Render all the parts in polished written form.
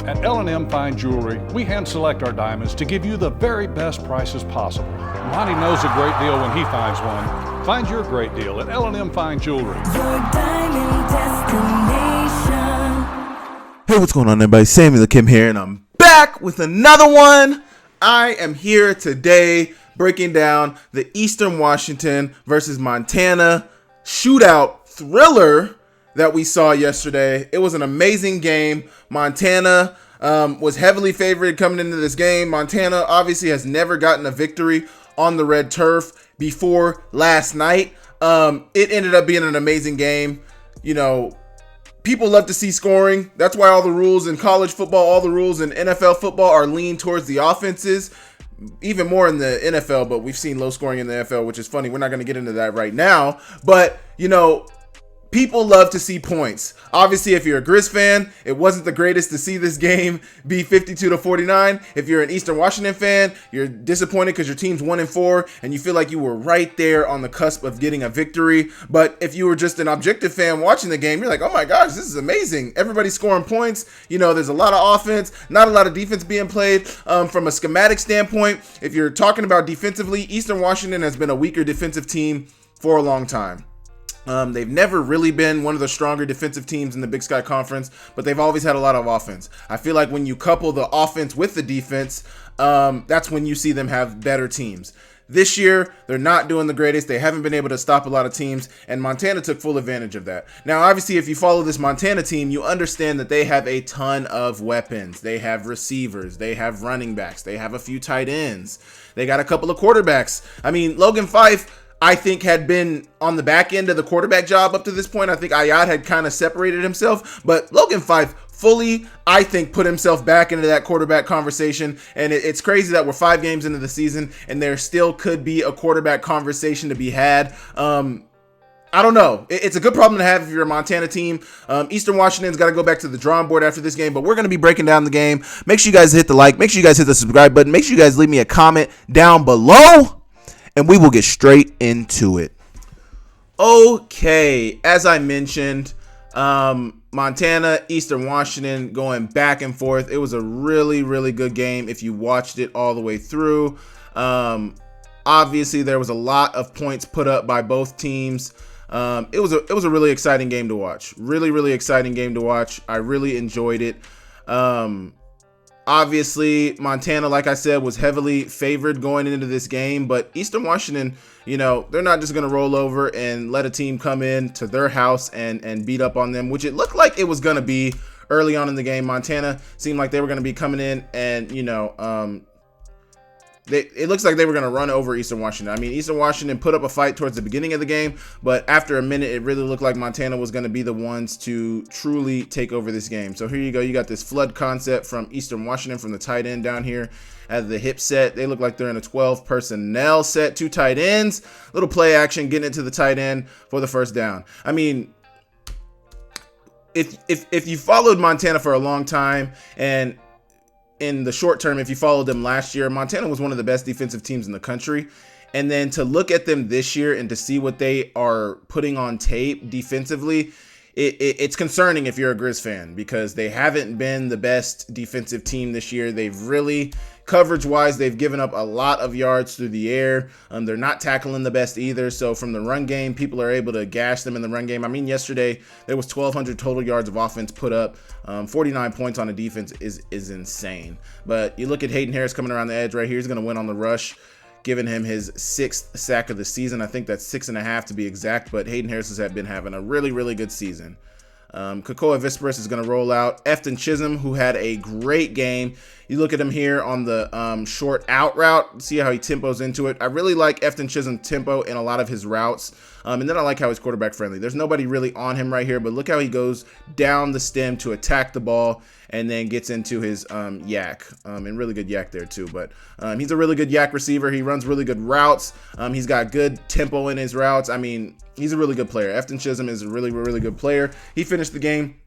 At L&M Fine Jewelry, we hand select our diamonds to give you the very best prices possible. Monty knows a great deal when he finds one. Find your great deal at L&M Fine Jewelry. Your diamond destination. Hey, what's going on, everybody? Samuel Akem here, and I'm back with another one. I am here today breaking down the Eastern Washington versus Montana shootout thriller that we saw yesterday. It was an amazing game. Montana was heavily favored coming into this game. Montana obviously has never gotten a victory on the red turf before last night. It ended up being an amazing game. You know, people love to see scoring. That's why all the rules in college football, all the rules in NFL football are leaned towards the offenses. Even more in the NFL, but we've seen low scoring in the NFL, which is funny. We're not going to get into that right now. But, you know, people love to see points. Obviously, if you're a Grizz fan, it wasn't the greatest to see this game be 52-49. If you're an Eastern Washington fan, you're disappointed because your team's 1-4 and you feel like you were right there on the cusp of getting a victory. But if you were just an objective fan watching the game, you're like, oh my gosh, this is amazing. Everybody's scoring points. You know, there's a lot of offense, not a lot of defense being played. From a schematic standpoint, if you're talking about defensively, Eastern Washington has been a weaker defensive team for a long time. They've never really been one of the stronger defensive teams in the Big Sky Conference, but they've always had a lot of offense. I feel like when you couple the offense with the defense, that's when you see them have better teams. This year, they're not doing the greatest. They haven't been able to stop a lot of teams, and Montana took full advantage of that. Now, obviously, if you follow this Montana team, you understand that they have a ton of weapons. They have receivers. They have running backs. They have a few tight ends. They got a couple of quarterbacks. I mean, Logan Fife, I think, had been on the back end of the quarterback job up to this point. I think Ayad had kind of separated himself, but Logan Fife fully, I think, put himself back into that quarterback conversation. And it's crazy that we're 5 games into the season and there still could be a quarterback conversation to be had. I don't know. It's a good problem to have if you're a Montana team. Eastern Washington's got to go back to the drawing board after this game, but we're going to be breaking down the game. Make sure you guys hit the like. Make sure you guys hit the subscribe button. Make sure you guys leave me a comment down below, and we will get straight into it. Okay, as I mentioned, Montana, Eastern Washington going back and forth. It was a really, really good game if you watched it all the way through. Obviously, there was a lot of points put up by both teams. It was a really exciting game to watch. Really, really exciting game to watch. I really enjoyed it. Obviously, Montana, like I said, was heavily favored going into this game, but Eastern Washington, you know, they're not just going to roll over and let a team come in to their house and beat up on them, which it looked like it was going to be early on in the game. Montana seemed like they were going to be coming in and, you know, it looks like they were going to run over Eastern Washington. I mean, Eastern Washington put up a fight towards the beginning of the game, but after a minute, it really looked like Montana was going to be the ones to truly take over this game. So here you go. You got this flood concept from Eastern Washington from the tight end down here at the hip set. They look like they're in a 12 personnel set, 2 tight ends, little play action, getting it to the tight end for the first down. I mean, if you followed Montana for a long time, and in the short term, if you followed them last year, Montana was one of the best defensive teams in the country. And then to look at them this year and to see what they are putting on tape defensively, it's concerning if you're a Grizz fan, because they haven't been the best defensive team this year. They've really, coverage-wise, they've given up a lot of yards through the air. They're not tackling the best either. So from the run game, people are able to gash them in the run game. I mean, yesterday there was 1,200 total yards of offense put up. 49 points on the defense is insane. But you look at Hayden Harris coming around the edge right here. He's going to win on the rush, giving him his 6th sack of the season. I think that's 6.5 to be exact, but Hayden Harris has been having a really, really good season. Kakoa Visperis is going to roll out. Efton Chisholm, who had a great game. You look at him here on the short out route. See how he tempos into it. I really like Efton Chisholm's tempo in a lot of his routes. And then I like how he's quarterback friendly. There's nobody really on him right here, but look how he goes down the stem to attack the ball and then gets into his yak. And really good yak there too. But he's a really good yak receiver. He runs really good routes. He's got good tempo in his routes. I mean, he's a really good player. Efton Chisholm is a really, really good player. He finished the game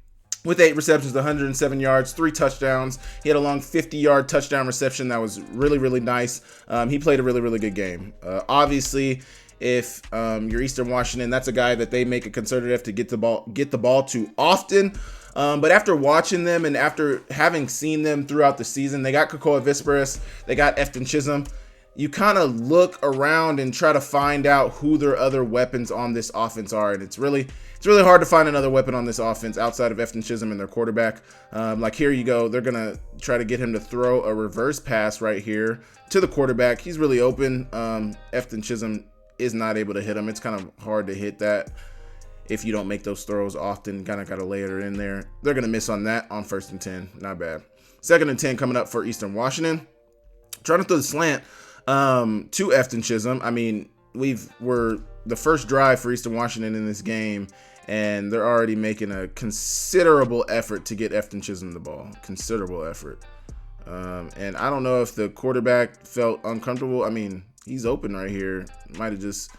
with 8 receptions, 107 yards, 3 touchdowns. He had a long 50-yard touchdown reception that was really, really nice. He played a really, really good game. Obviously, if you're Eastern Washington. That's a guy that they make a concerted effort to get the ball to often. But after watching them and after having seen them throughout the season, they got Kakoa Visperis, they got Efton Chisholm. You kind of look around and try to find out who their other weapons on this offense are, and it's really hard to find another weapon on this offense outside of Efton Chisholm and their quarterback. Like here you go, they're gonna try to get him to throw a reverse pass right here to the quarterback. He's really open. Efton Chisholm is not able to hit him. It's kind of hard to hit that if you don't make those throws often. Kind of got to layer it in there. They're gonna miss on that on 1st and 10. Not bad. 2nd and 10 coming up for Eastern Washington. Trying to throw the slant to Efton Chisholm. I mean, we're the first drive for Eastern Washington in this game, and they're already making a considerable effort to get Efton Chisholm the ball. Considerable effort. And I don't know if the quarterback felt uncomfortable. I mean, he's open right here. Might have just,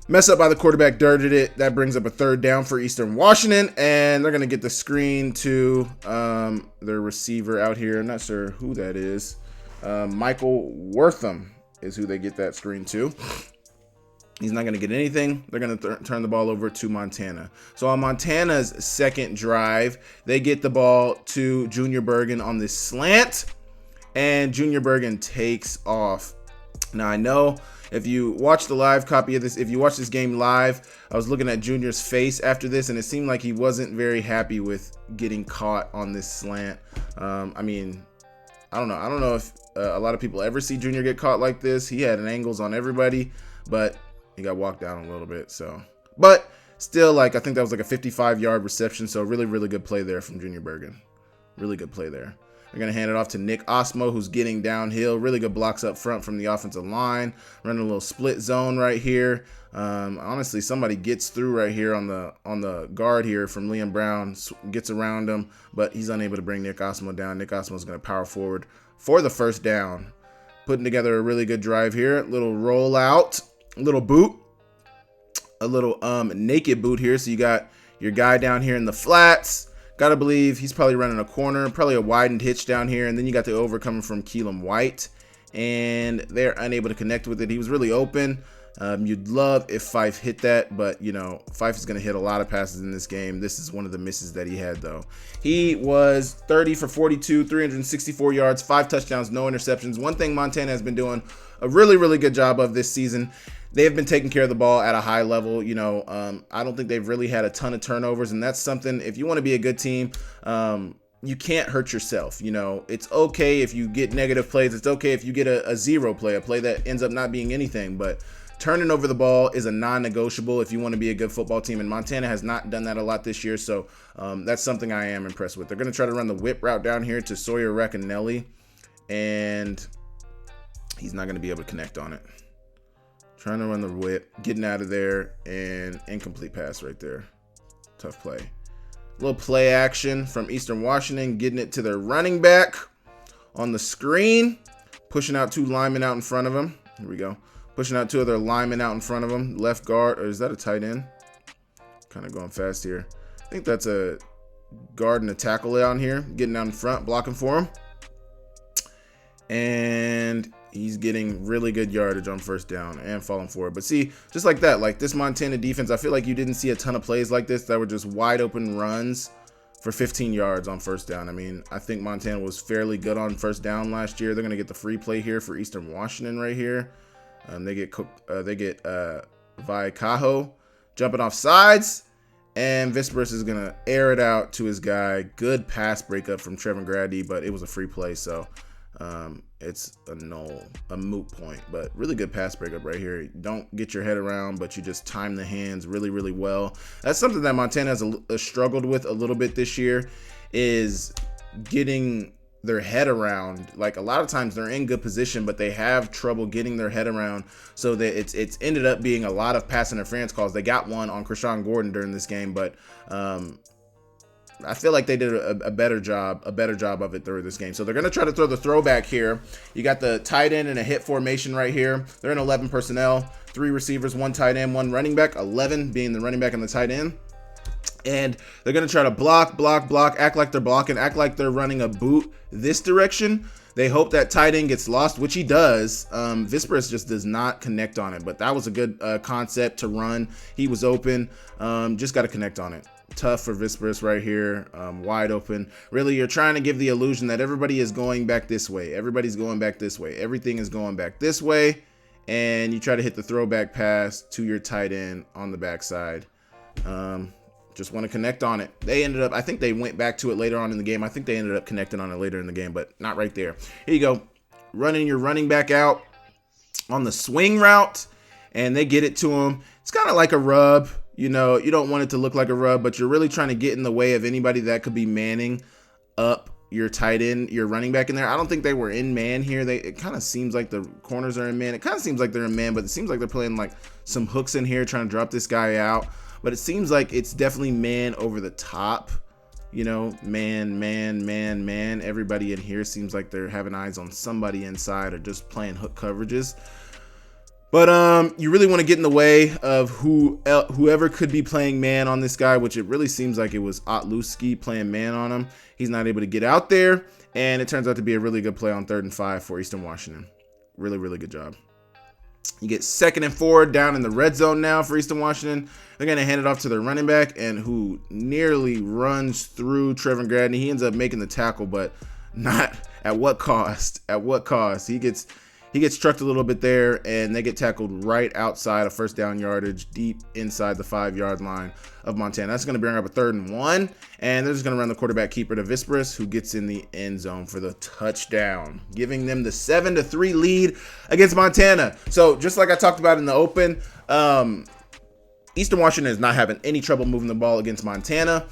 messed up by the quarterback, dirted it. That brings up a 3rd down for Eastern Washington, and they're going to get the screen to their receiver out here. I'm not sure who that is. Michael Wortham is who they get that screen to. He's not going to get anything. They're going to turn the ball over to Montana. So on Montana's 2nd drive, they get the ball to Junior Bergen on this slant, and Junior Bergen takes off. Now, I know if you watch the live copy of this, if you watch this game live, I was looking at Junior's face after this, and it seemed like he wasn't very happy with getting caught on this slant. I mean, I don't know. I don't know if a lot of people ever see Junior get caught like this. He had angles on everybody, but he got walked down a little bit. So, but still, I think that was a 55-yard reception. So really, really good play there from Junior Bergen. Really good play there. They're going to hand it off to Nick Osmo, who's getting downhill. Really good blocks up front from the offensive line. Running a little split zone right here. Honestly, somebody gets through right here on the guard here from Liam Brown. Gets around him, but he's unable to bring Nick Osmo down. Nick Osmo is going to power forward for the 1st down. Putting together a really good drive here. Little rollout, little boot, a little naked boot here. So you got your guy down here in the flats. Gotta believe he's probably running a corner, probably a widened hitch down here, and then you got the over coming from Keelan White, and they're unable to connect with it. He was really open. You'd love if Fife hit that, but Fife is going to hit a lot of passes in this game. This is one of the misses that he had, though. He was 30 for 42, 364 yards, 5 touchdowns, no interceptions. One thing Montana has been doing a really, really good job of this season, they have been taking care of the ball at a high level. I don't think they've really had a ton of turnovers, and that's something, if you want to be a good team, you can't hurt yourself. It's okay if you get negative plays. It's okay if you get a 0 play, a play that ends up not being anything, but turning over the ball is a non-negotiable if you want to be a good football team, and Montana has not done that a lot this year, so that's something I am impressed with. They're going to try to run the whip route down here to Sawyer Racanelli, and he's not going to be able to connect on it. Trying to run the whip, getting out of there, and incomplete pass right there. Tough play. A little play action from Eastern Washington, getting it to their running back on the screen, pushing out 2 linemen out in front of him. Here we go. Pushing out 2 other linemen out in front of him. Left guard, or is that a tight end? Kind of going fast here. I think that's a guard and a tackle down here, getting out in front, blocking for him. And he's getting really good yardage on 1st down and falling forward. But see, just like that, like this Montana defense, I feel like you didn't see a ton of plays like this that were just wide open runs for 15 yards on 1st down. I mean, I think Montana was fairly good on 1st down last year. They're going to get the free play here for Eastern Washington right here. They get Vaikaho jumping off sides, and Visperis is going to air it out to his guy. Good pass breakup from Trevin Grady, but it was a free play, so it's a moot point. But really good pass breakup right here. Don't get your head around, but you just time the hands really, really well. That's something that Montana has struggled with a little bit this year, is getting their head around. Like a lot of times they're in good position, but they have trouble getting their head around, so that it's ended up being a lot of pass interference calls. They got one on Krishan Gordon during this game, but I feel like they did a better job of it through this game. So they're going to try to throw the throwback here. You got the tight end in a hit formation right here. They're in 11 personnel, 3 receivers, 1 tight end, 1 running back, 11 being the running back and the tight end. And they're going to try to block, act like they're blocking, act like they're running a boot this direction. They hope that tight end gets lost, which he does. Visperus just does not connect on it, but that was a good concept to run. He was open. Just got to connect on it. Tough for Visperus right here, wide open. Really, you're trying to give the illusion that everybody is going back this way. Everybody's going back this way. Everything is going back this way. And you try to hit the throwback pass to your tight end on the backside. Just want to connect on it. They ended up, I think they went back to it later on in the game. I think they ended up connecting on it later in the game, but not right there. Here you go. Running your running back out on the swing route, and they get it to him. It's kind of like a rub. You know, you don't want it to look like a rub, but you're really trying to get in the way of anybody that could be manning up your tight end, your running back in there. I don't think they were in man here. It kind of seems like the corners are in man. It kind of seems like they're in man, but it seems like they're playing like some hooks in here, trying to drop this guy out. But it seems like it's definitely man over the top. You know, man. Everybody in here seems like they're having eyes on somebody inside or just playing hook coverages. But you really want to get in the way of whoever could be playing man on this guy, which it really seems like it was Otluski playing man on him. He's not able to get out there, and it turns out to be a really good play on 3rd and 5 for Eastern Washington. Really, really good job. You get 2nd and 4 down in the red zone now for Eastern Washington. They're going to hand it off to their running back, and who nearly runs through Trevor Gradney. He ends up making the tackle, but not at what cost? At what cost? He gets trucked a little bit there, and they get tackled right outside of first down yardage, deep inside the 5-yard line of Montana. That's going to bring up a 3rd and 1, and they're just going to run the quarterback keeper to Visperus, who gets in the end zone for the touchdown, giving them the 7-3 lead against Montana. So just like I talked about in the open, Eastern Washington is not having any trouble moving the ball against Montana.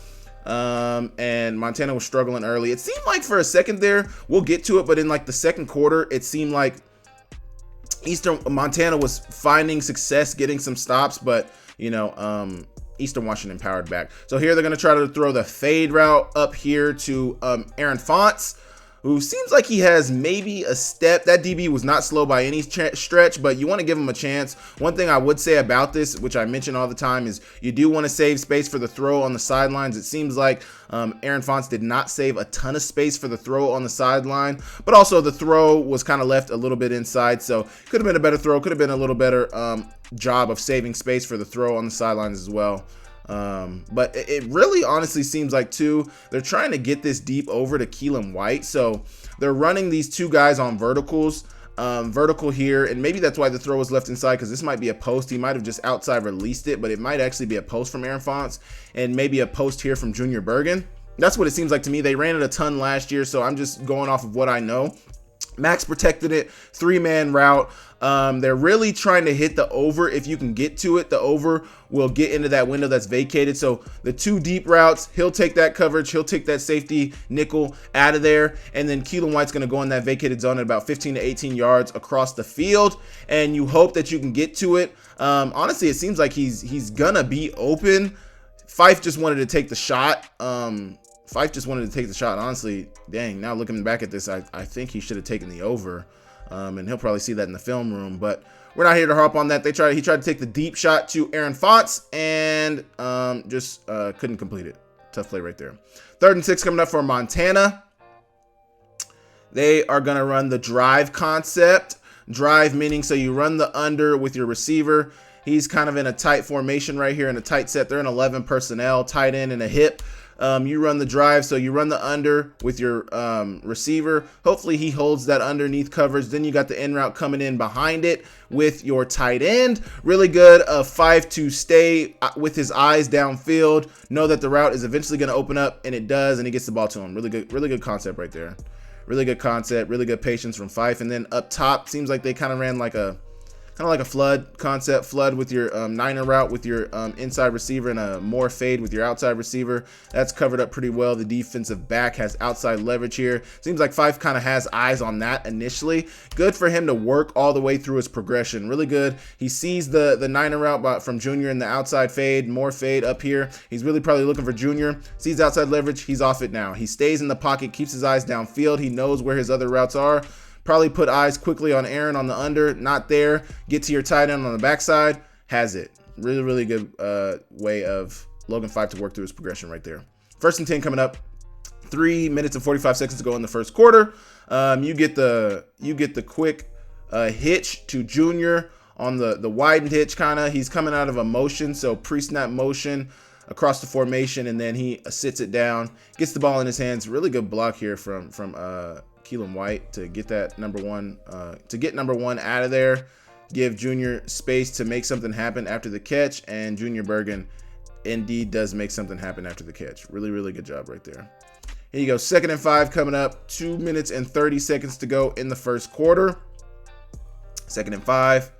And Montana was struggling early. It seemed like for a second there, we'll get to it, but in like the second quarter, it seemed like Montana was finding success, getting some stops, but you know, Eastern Washington powered back. So here they're going to try to throw the fade route up here to Aaron Fonts, who seems like he has maybe a step. That DB was not slow by any stretch, but you want to give him a chance. One thing I would say about this, which I mention all the time, is you do want to save space for the throw on the sidelines. It seems like Aaron Fonts did not save a ton of space for the throw on the sideline, but also the throw was kind of left a little bit inside, so could have been a better throw, could have been a little better job of saving space for the throw on the sidelines as well. But it really honestly seems like too, they're trying to get this deep over to Keelan White. So they're running these two guys on verticals, vertical here. And maybe that's why the throw was left inside, because this might be a post. He might have just outside released it, but it might actually be a post from Aaron Fonts and maybe a post here from Junior Bergen. That's what it seems like to me. They ran it a ton last year, so I'm just going off of what I know. Max protected it, 3-man route. They're really trying to hit the over. If you can get to it, the over will get into that window that's vacated. So the 2 deep routes, he'll take that coverage. He'll take that safety nickel out of there. And then Keelan White's going to go in that vacated zone at about 15 to 18 yards across the field. And you hope that you can get to it. Honestly, it seems like he's going to be open. Fife just wanted to take the shot. Honestly, dang, now looking back at this, I think he should have taken the over. And he'll probably see that in the film room, but we're not here to harp on that. He tried to take the deep shot to Aaron Fonts and just couldn't complete it. Tough play right there. 3rd and 6 coming up for Montana. They are going to run the drive concept. Drive meaning so you run the under with your receiver. He's kind of in a tight formation right here in a tight set. They're in 11 personnel, tight end and a hip. You run the drive, so you run the under with your receiver. Hopefully he holds that underneath coverage. Then you got the in route coming in behind it with your tight end. Really good of Fife to stay with his eyes downfield. Know that the route is eventually going to open up, and it does, and he gets the ball to him. Really good concept right there. Really good concept, really good patience from Fife. And then up top, seems like they kind of ran like a flood concept, flood with your niner route with your inside receiver and a more fade with your outside receiver. That's covered up pretty well. The defensive back has outside leverage here. Seems like Fife kind of has eyes on that initially. Good for him to work all the way through his progression. Really good. He sees the niner route from Junior in the outside fade, more fade up here. He's really probably looking for Junior. Sees outside leverage. He's off it now. He stays in the pocket, keeps his eyes downfield. He knows where his other routes are. Probably put eyes quickly on Aaron on the under, not there. Get to your tight end on the backside, has it. Really good way of Logan Fife to work through his progression right there. 1st and 10 coming up 3 minutes and 45 seconds to go in the first quarter. You get the quick hitch to Junior on the widened hitch kind of. He's coming out of a motion, so pre-snap motion across the formation, and then he sits it down, gets the ball in his hands. Really good block here from Keelan White to get that number one out of there. Give Junior space to make something happen after the catch, and Junior Bergen indeed does make something happen after the catch. Really, really good job right there. Here you go. 2nd and 5 coming up. 2 minutes and 30 seconds to go in the first quarter. 2nd and 5.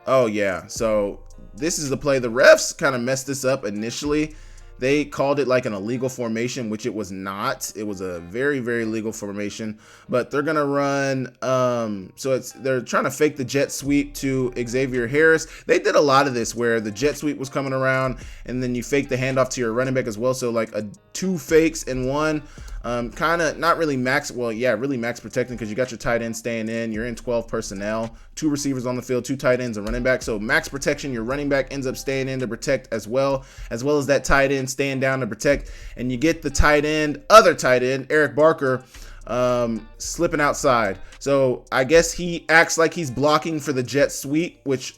Oh yeah. So this is the play. The refs kind of messed this up initially. They called it like an illegal formation, which it was not. It was a very, very legal formation, but they're going to run. They're trying to fake the jet sweep to Xavier Harris. They did a lot of this where the jet sweep was coming around and then you fake the handoff to your running back as well. So like two fakes in one, kind of not really max. Well, yeah, really max protecting because you got your tight end staying in. You're in 12 personnel, 2 receivers on the field, 2 tight ends, and running back. So max protection, your running back ends up staying in to protect as well as that tight end staying down to protect. And you get the other tight end, Eric Barker, slipping outside. So I guess he acts like he's blocking for the jet sweep, which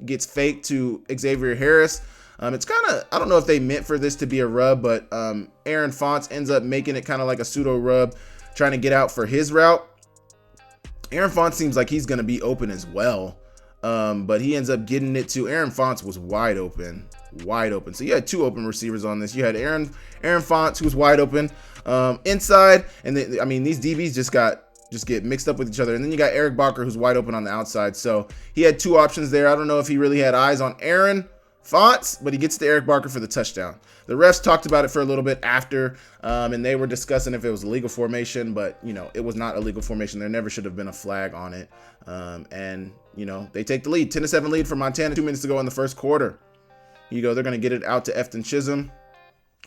gets faked to Xavier Harris. It's kind of, I don't know if they meant for this to be a rub, but Aaron Fonts ends up making it kind of like a pseudo rub, trying to get out for his route. Aaron Fonts seems like he's going to be open as well, but he ends up getting it to Aaron Fonts was wide open. So you had 2 open receivers on this. You had Aaron Fonts, who was wide open inside, and these DBs just get mixed up with each other. And then you got Eric Barker, who's wide open on the outside. So he had 2 options there. I don't know if he really had eyes on Aaron Fonts, but he gets to Eric Barker for the touchdown. The refs talked about it for a little bit after, and they were discussing if it was a legal formation, but it was not a legal formation. There never should have been a flag on it. And they take the lead, 10-7 lead for Montana. 2 minutes to go in the first quarter. Here you go. They're going to get it out to Efton Chisholm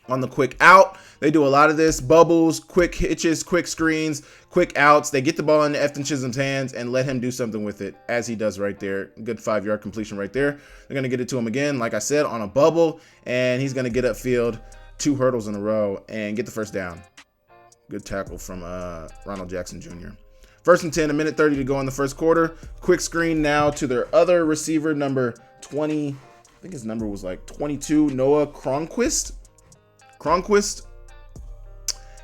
on the quick out. They do a lot of this: bubbles, quick hitches, quick screens, quick outs. They get the ball into Efton Chisholm's hands and let him do something with it, as he does right there. Good 5-yard completion right there. They're going to get it to him again, like I said, on a bubble, and he's going to get upfield 2 hurdles in a row and get the first down. Good tackle from Ronald Jackson Jr. 1st and 10, 1:30 to go in the first quarter. Quick screen now to their other receiver, number 20. I think his number was like 22, Noah Cronquist.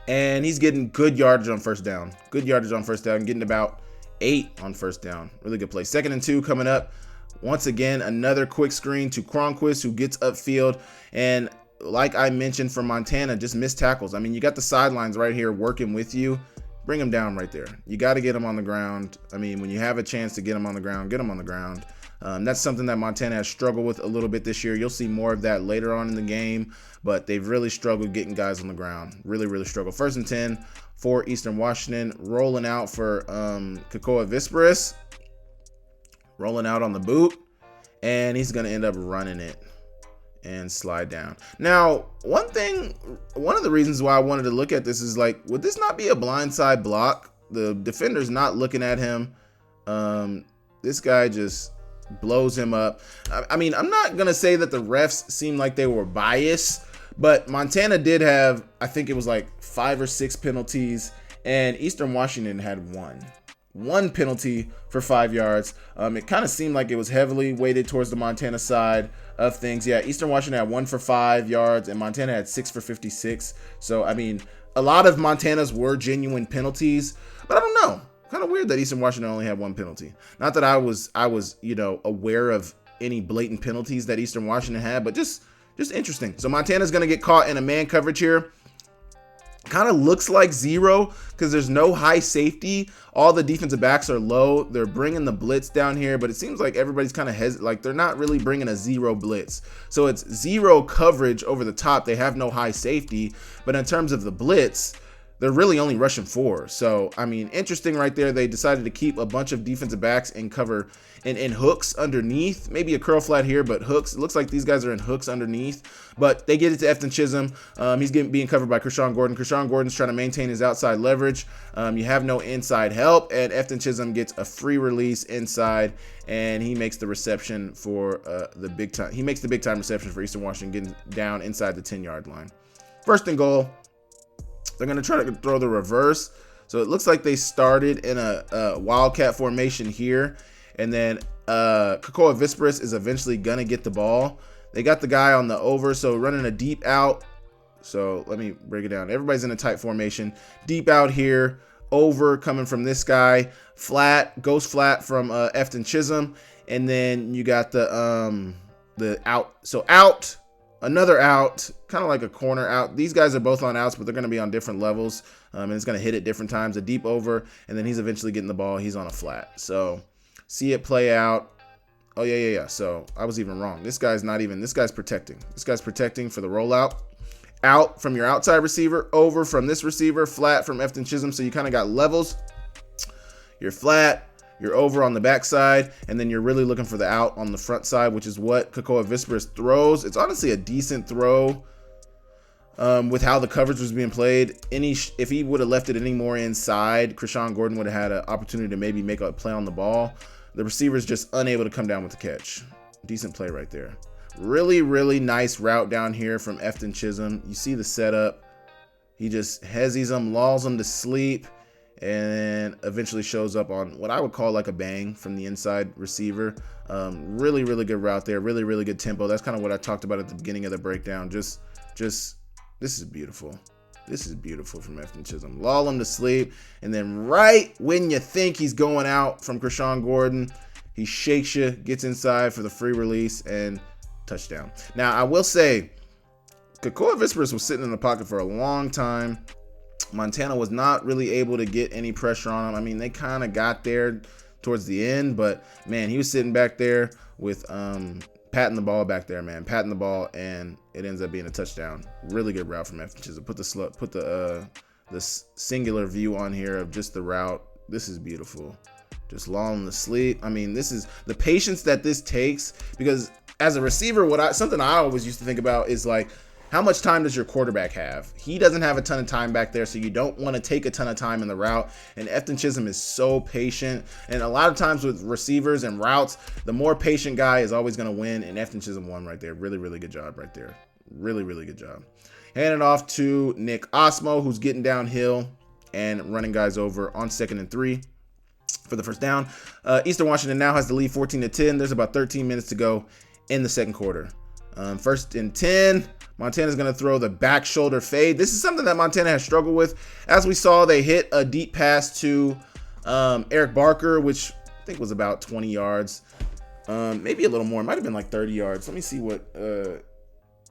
And he's getting good yardage on first down. Getting about 8 on first down. Really good play. 2nd and 2 coming up. Once again, another quick screen to Cronquist, who gets upfield. And like I mentioned for Montana, just missed tackles. You got the sidelines right here working with you. Bring him down right there. You got to get him on the ground. When you have a chance to get him on the ground, get him on the ground. That's something that Montana has struggled with a little bit this year. You'll see more of that later on in the game, but they've really struggled getting guys on the ground. Really, really struggled. 1st and 10 for Eastern Washington. Rolling out for Kakoa Visperis. Rolling out on the boot. And he's going to end up running it and slide down. Now, one of the reasons why I wanted to look at this is would this not be a blindside block? The defender's not looking at him. This guy just blows him up. I'm not going to say that the refs seemed like they were biased, but Montana did have, I think it was 5 or 6 penalties, and Eastern Washington had one penalty for 5 yards. It kind of seemed like it was heavily weighted towards the Montana side of things. Yeah, Eastern Washington had 1 for 5 yards, and Montana had 6 for 56. So, a lot of Montana's were genuine penalties, but I don't know. Kind of weird that Eastern Washington only had 1 penalty. Not that I was aware of any blatant penalties that Eastern Washington had, but just interesting. So Montana's going to get caught in a man coverage here. Kind of looks like zero because there's no high safety. All the defensive backs are low. They're bringing the blitz down here, but it seems like everybody's kind of they're not really bringing a zero blitz. So it's zero coverage over the top. They have no high safety, but in terms of the blitz, they're really only rushing 4. So, interesting right there. They decided to keep a bunch of defensive backs in cover in hooks underneath. Maybe a curl flat here, but hooks. It looks like these guys are in hooks underneath. But they get it to Efton Chisholm. He's being covered by Kershawn Gordon. Kershawn Gordon's trying to maintain his outside leverage. You have no inside help, and Efton Chisholm gets a free release inside, and he makes the reception for the big time. He makes the big time reception for Eastern Washington, getting down inside the 10-yard line. First and goal. They're going to try to throw the reverse. So it looks like they started in a wildcat formation here. And then Cocoa Visperus is eventually going to get the ball. They got the guy on the over, so running a deep out. So let me break it down. Everybody's in a tight formation. Deep out here. Over coming from this guy. Flat. Goes flat from Efton Chisholm. And then you got the out. So out. Another out, kind of like a corner out. These guys are both on outs, but they're going to be on different levels, and it's going to hit at different times. A deep over, and then he's eventually getting the ball. He's on a flat. So see it play out. Oh, yeah. So I was even wrong. This guy's protecting. This guy's protecting for the rollout. Out from your outside receiver, over from this receiver, flat from Efton Chisholm. So you kind of got levels. You're flat. You're over on the backside, and then you're really looking for the out on the front side, which is what Cocoa Visperus throws. It's honestly a decent throw with how the coverage was being played. If he would have left it any more inside, Krishan Gordon would have had an opportunity to maybe make a play on the ball. The receiver's just unable to come down with the catch. Decent play right there. Really, really nice route down here from Efton Chisholm. You see the setup. He just hezzies him, lulls him to sleep, and eventually shows up on what I would call like a bang from the inside receiver. Really, really good route there. Really, really good tempo. That's kind of what I talked about at the beginning of the breakdown. Just this is beautiful. This is beautiful from Efton Chisholm. Lull him to sleep, and then right when you think he's going out from Krishan Gordon, he shakes you, gets inside for the free release, and touchdown. Now, I will say, Cocoa Visperus was sitting in the pocket for a long time. Montana was not really able to get any pressure on him. I mean, they kind of got there towards the end, but man, he was sitting back there with patting the ball back there, man, patting the ball, and it ends up being a touchdown. Really good route from Efton Chisholm. Put the singular view on here of just the route. This is beautiful. Just lulling to sleep. I mean, this is the patience that this takes, because as a receiver, something I always used to think about is like, how much time does your quarterback have? He doesn't have a ton of time back there, so you don't want to take a ton of time in the route. And Efton Chisholm is so patient. And a lot of times with receivers and routes, the more patient guy is always going to win. And Efton Chisholm won right there. Really, really good job right there. Really, really good job. Hand it off to Nick Osmo, who's getting downhill and running guys over on 2nd and 3 for the first down. Eastern Washington now has the lead 14-10. There's about 13 minutes to go in the second quarter. 1st and 10. Montana's going to throw the back shoulder fade. This is something that Montana has struggled with. As we saw, they hit a deep pass to Eric Barker, which I think was about 20 yards. Maybe a little more. It might have been like 30 yards. Let me see what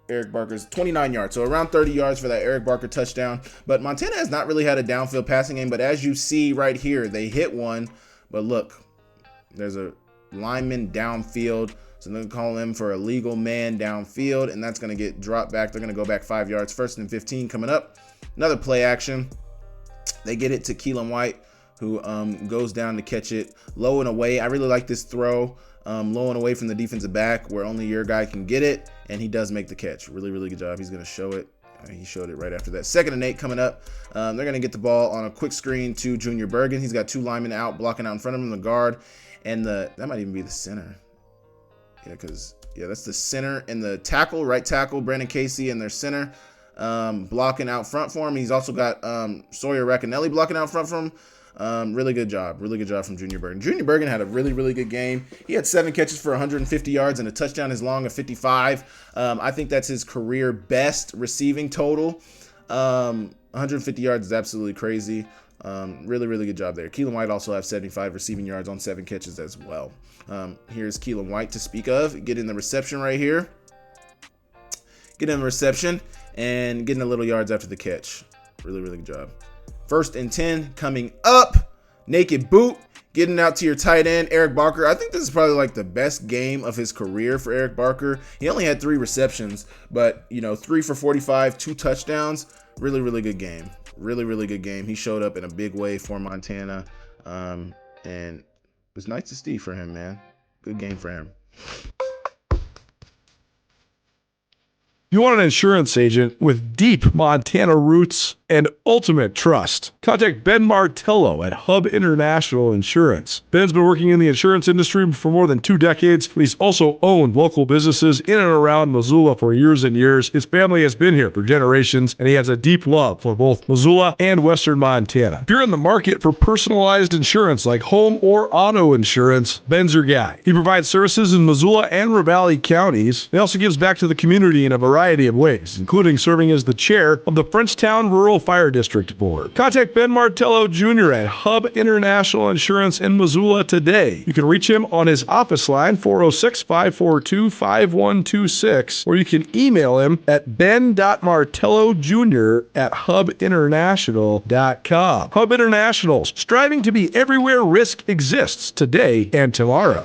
Eric Barker's 29 yards. So around 30 yards for that Eric Barker touchdown. But Montana has not really had a downfield passing game. But as you see right here, they hit one. But look, there's a lineman downfield. So they're going to call him for a legal man downfield, and that's going to get dropped back. They're going to go back 5 yards. 1st and 15 coming up. Another play action. They get it to Keelan White, who goes down to catch it low and away. I really like this throw, low and away from the defensive back where only your guy can get it, and he does make the catch. Really, really good job. He's going to show it. He showed it right after that. 2nd and 8 coming up. They're going to get the ball on a quick screen to Junior Bergen. He's got 2 linemen out, blocking out in front of him, the guard, and that might even be the center. Yeah, because that's the center and the tackle, right tackle, Brandon Casey, and their center blocking out front for him. He's also got Sawyer Racanelli blocking out front for him. Really good job from Junior Bergen. Junior Bergen had a really, really good game. He had 7 catches for 150 yards and a touchdown as long of 55. I think that's his career best receiving total. 150 yards is absolutely crazy. Really, really good job there. Keelan White also has 75 receiving yards on 7 catches as well. Here's Keelan White to speak of. Getting the reception right here. Getting the reception and getting a little yards after the catch. Really, really good job. 1st and 10 coming up. Naked boot. Getting out to your tight end, Eric Barker. I think this is probably like the best game of his career for Eric Barker. He only had 3 receptions, but 3 for 45, 2 touchdowns. Really, really good game. Really, really good game. He showed up in a big way for Montana, and it was nice to see for him, man. Good game for him. You want an insurance agent with deep Montana roots? and ultimate trust. Contact Ben Martello at Hub International Insurance. Ben's been working in the insurance industry for more than 2 decades. He's also owned local businesses in and around Missoula for years and years. His family has been here for generations, and he has a deep love for both Missoula and Western Montana. If you're in the market for personalized insurance like home or auto insurance, Ben's your guy. He provides services in Missoula and Ravalli counties. He also gives back to the community in a variety of ways, including serving as the chair of the Frenchtown Rural Fire District Board. Contact Ben Martello Jr. at Hub International Insurance in Missoula today. You can reach him on his office line, 406-542-5126, or you can email him at ben.martellojr@hubinternational.com. Hub International, striving to be everywhere risk exists today and tomorrow.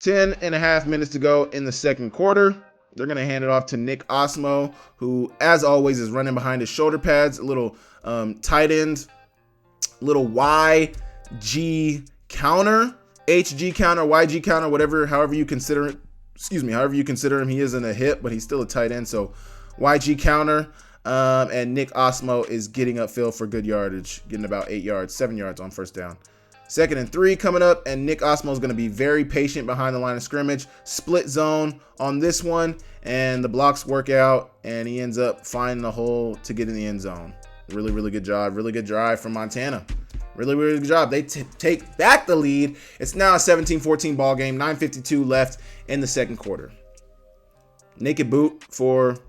Ten and a half minutes to go in the second quarter. They're going to hand it off to Nick Osmo, who, as always, is running behind his shoulder pads. A little tight end, little YG counter, HG counter, YG counter, however you consider it. However you consider him. He isn't a hip, but he's still a tight end. So YG counter. And Nick Osmo is getting upfield for good yardage, getting about 7 yards on first down. 2nd and 3 coming up, and Nick Osmo is going to be very patient behind the line of scrimmage. Split zone on this one, and the blocks work out, and he ends up finding a hole to get in the end zone. Really, really good job. Really good drive from Montana. Really, really good job. They take back the lead. It's now a 17-14 ball game. 9:52 left in the second quarter. Naked boot for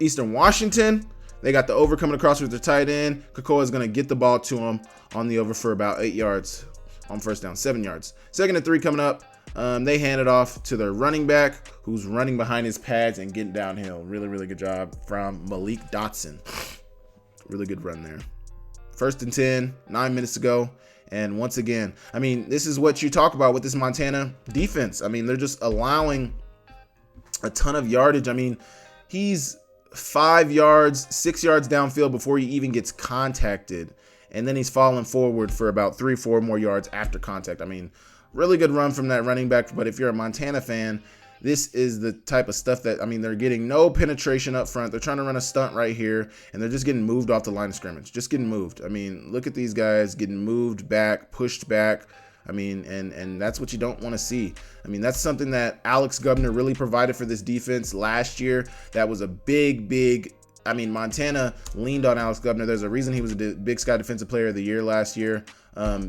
Eastern Washington. They got the over coming across with their tight end. Kakoa is going to get the ball to him on the over for about 8 yards on first down, 7 yards. 2nd and 3 coming up. They hand it off to their running back, who's running behind his pads and getting downhill. Really, really good job from Malik Dotson. Really good run there. 1st and 10, 9 minutes to go. And once again, I mean, this is what you talk about with this Montana defense. I mean, they're just allowing a ton of yardage. I mean, he's 5 yards, 6 yards downfield before he even gets contacted. And then he's falling forward for about 3-4 more yards after contact. I mean, really good run from that running back. But if you're a Montana fan, this is the type of stuff that, I mean, they're getting no penetration up front. They're trying to run a stunt right here, and they're just getting moved off the line of scrimmage. Just getting moved. I mean, look at these guys getting moved back, pushed back. I mean, and that's what you don't want to see. I mean, that's something that Alex Gubner really provided for this defense last year. That was a big, I mean, Montana leaned on Alex Gubner. There's a reason he was the Big Sky Defensive Player of the Year last year,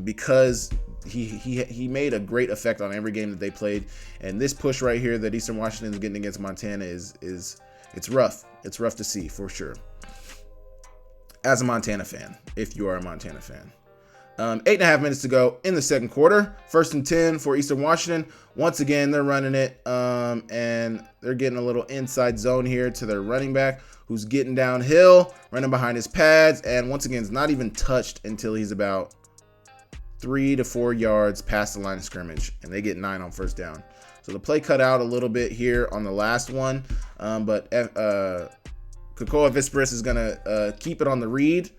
because he made a great effect on every game that they played. And this push right here that Eastern Washington is getting against Montana is it's rough. It's rough to see for sure. As a Montana fan, if you are a Montana fan. 8.5 minutes to go in the second quarter. 1st and 10 for Eastern Washington. Once again, they're running it, and they're getting a little inside zone here to their running back, who's getting downhill, running behind his pads, and once again, is not even touched until he's about 3 to 4 yards past the line of scrimmage, and they get 9 on first down. So the play cut out a little bit here on the last one, but Kakoa Vispris is going to keep it on the read,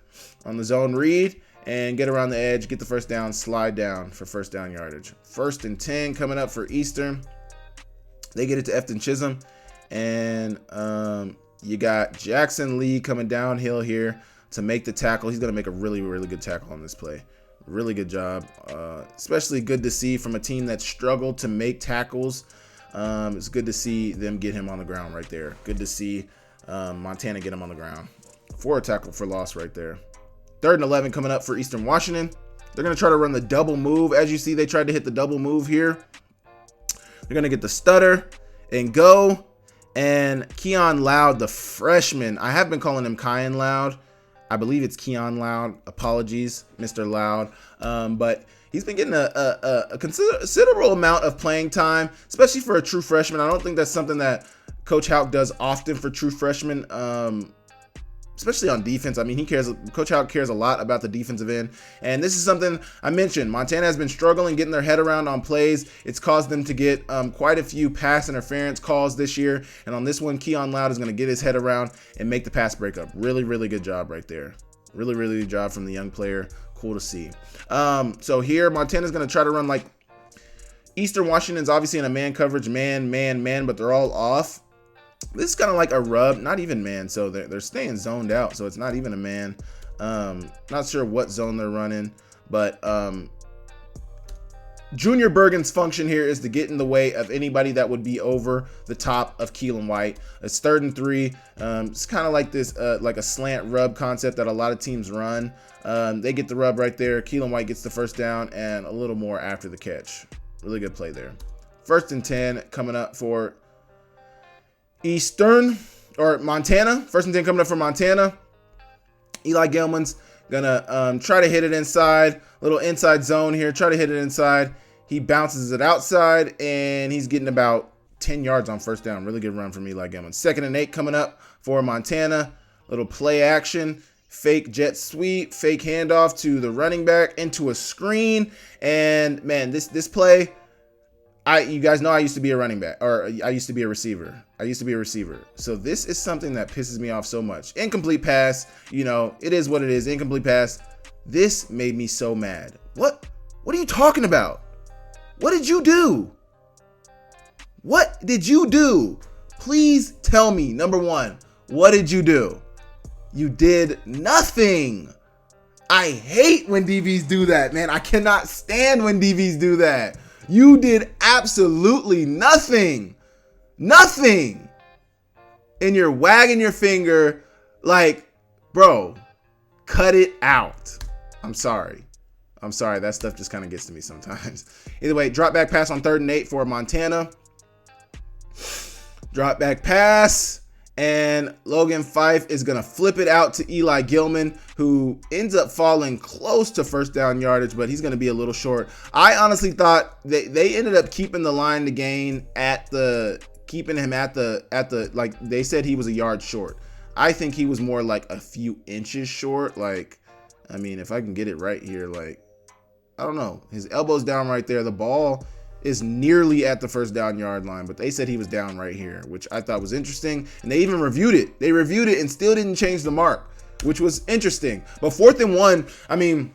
on the zone read, and get around the edge, get the first down, slide down for first down yardage. 1st and 10 coming up for Eastern. They get it to Efton Chisholm, and you got Jackson Lee coming downhill here to make the tackle. He's going to make a really, really good tackle on this play. Really good job. Especially good to see from a team that struggled to make tackles. It's good to see them get him on the ground right there. Good to see Montana get him on the ground. For a tackle for loss right there. 3rd and 11 coming up for Eastern Washington. They're going to try to run the double move. As you see, they tried to hit the double move here. They're going to get the stutter and go. And Keon Loud, the freshman, I have been calling him Kyan Loud. I believe it's Keon Loud. Apologies, Mr. Loud. But he's been getting a considerable amount of playing time, especially for a true freshman. I don't think that's something that Coach Houck does often for true freshmen. Especially on defense. I mean, Coach Houck cares a lot about the defensive end. And this is something I mentioned. Montana has been struggling getting their head around on plays. It's caused them to get quite a few pass interference calls this year. And on this one, Keon Loud is going to get his head around and make the pass breakup. Really, really good job right there. Really, really good job from the young player. Cool to see. So here, Montana's going to try to run like, Eastern Washington's obviously in a man coverage, man, but they're all off. This is kind of like a rub, not even man, so they're staying zoned out, so it's not even a man. Not sure what zone they're running, but Junior Bergen's function here is to get in the way of anybody that would be over the top of Keelan White. It's 3rd and 3. It's kind of like this, like a slant rub concept that a lot of teams run. They get the rub right there. Keelan White gets the first down and a little more after the catch. Really good play there. 1st and 10 coming up for Montana. 1st and 10 coming up for Montana. Eli Gelman's gonna try to hit it inside. Little inside zone here. Try to hit it inside. He bounces it outside, and he's getting about 10 yards on 1st down. Really good run from Eli Gelman. 2nd and 8 coming up for Montana. Little play action. Fake jet sweep. Fake handoff to the running back into a screen. And, man, this play, you guys know I used to be a running back, or I used to be a receiver. So this is something that pisses me off so much. Incomplete pass, it is what it is. Incomplete pass. This made me so mad. What are you talking about? What did you do? What did you do? Please tell me, number one, what did you do? You did nothing. I hate when DBs do that, man. I cannot stand when DBs do that. You did absolutely nothing. Nothing. And you're wagging your finger like, bro, cut it out. I'm sorry. That stuff just kind of gets to me sometimes. Either way, drop back pass on 3rd and 8 for Montana. Drop back pass. And Logan Fife is going to flip it out to Eli Gilman, who ends up falling close to 1st down yardage, but he's going to be a little short. I honestly thought they ended up keeping the line to gain keeping him at the, like they said he was a yard short. I think he was more like a few inches short. Like, I mean, if I can get it right here, like, I don't know. His elbow's down right there. The ball is nearly at the 1st down yard line, but they said he was down right here, which I thought was interesting. And they even reviewed it. They reviewed it and still didn't change the mark, which was interesting. But 4th and 1, I mean,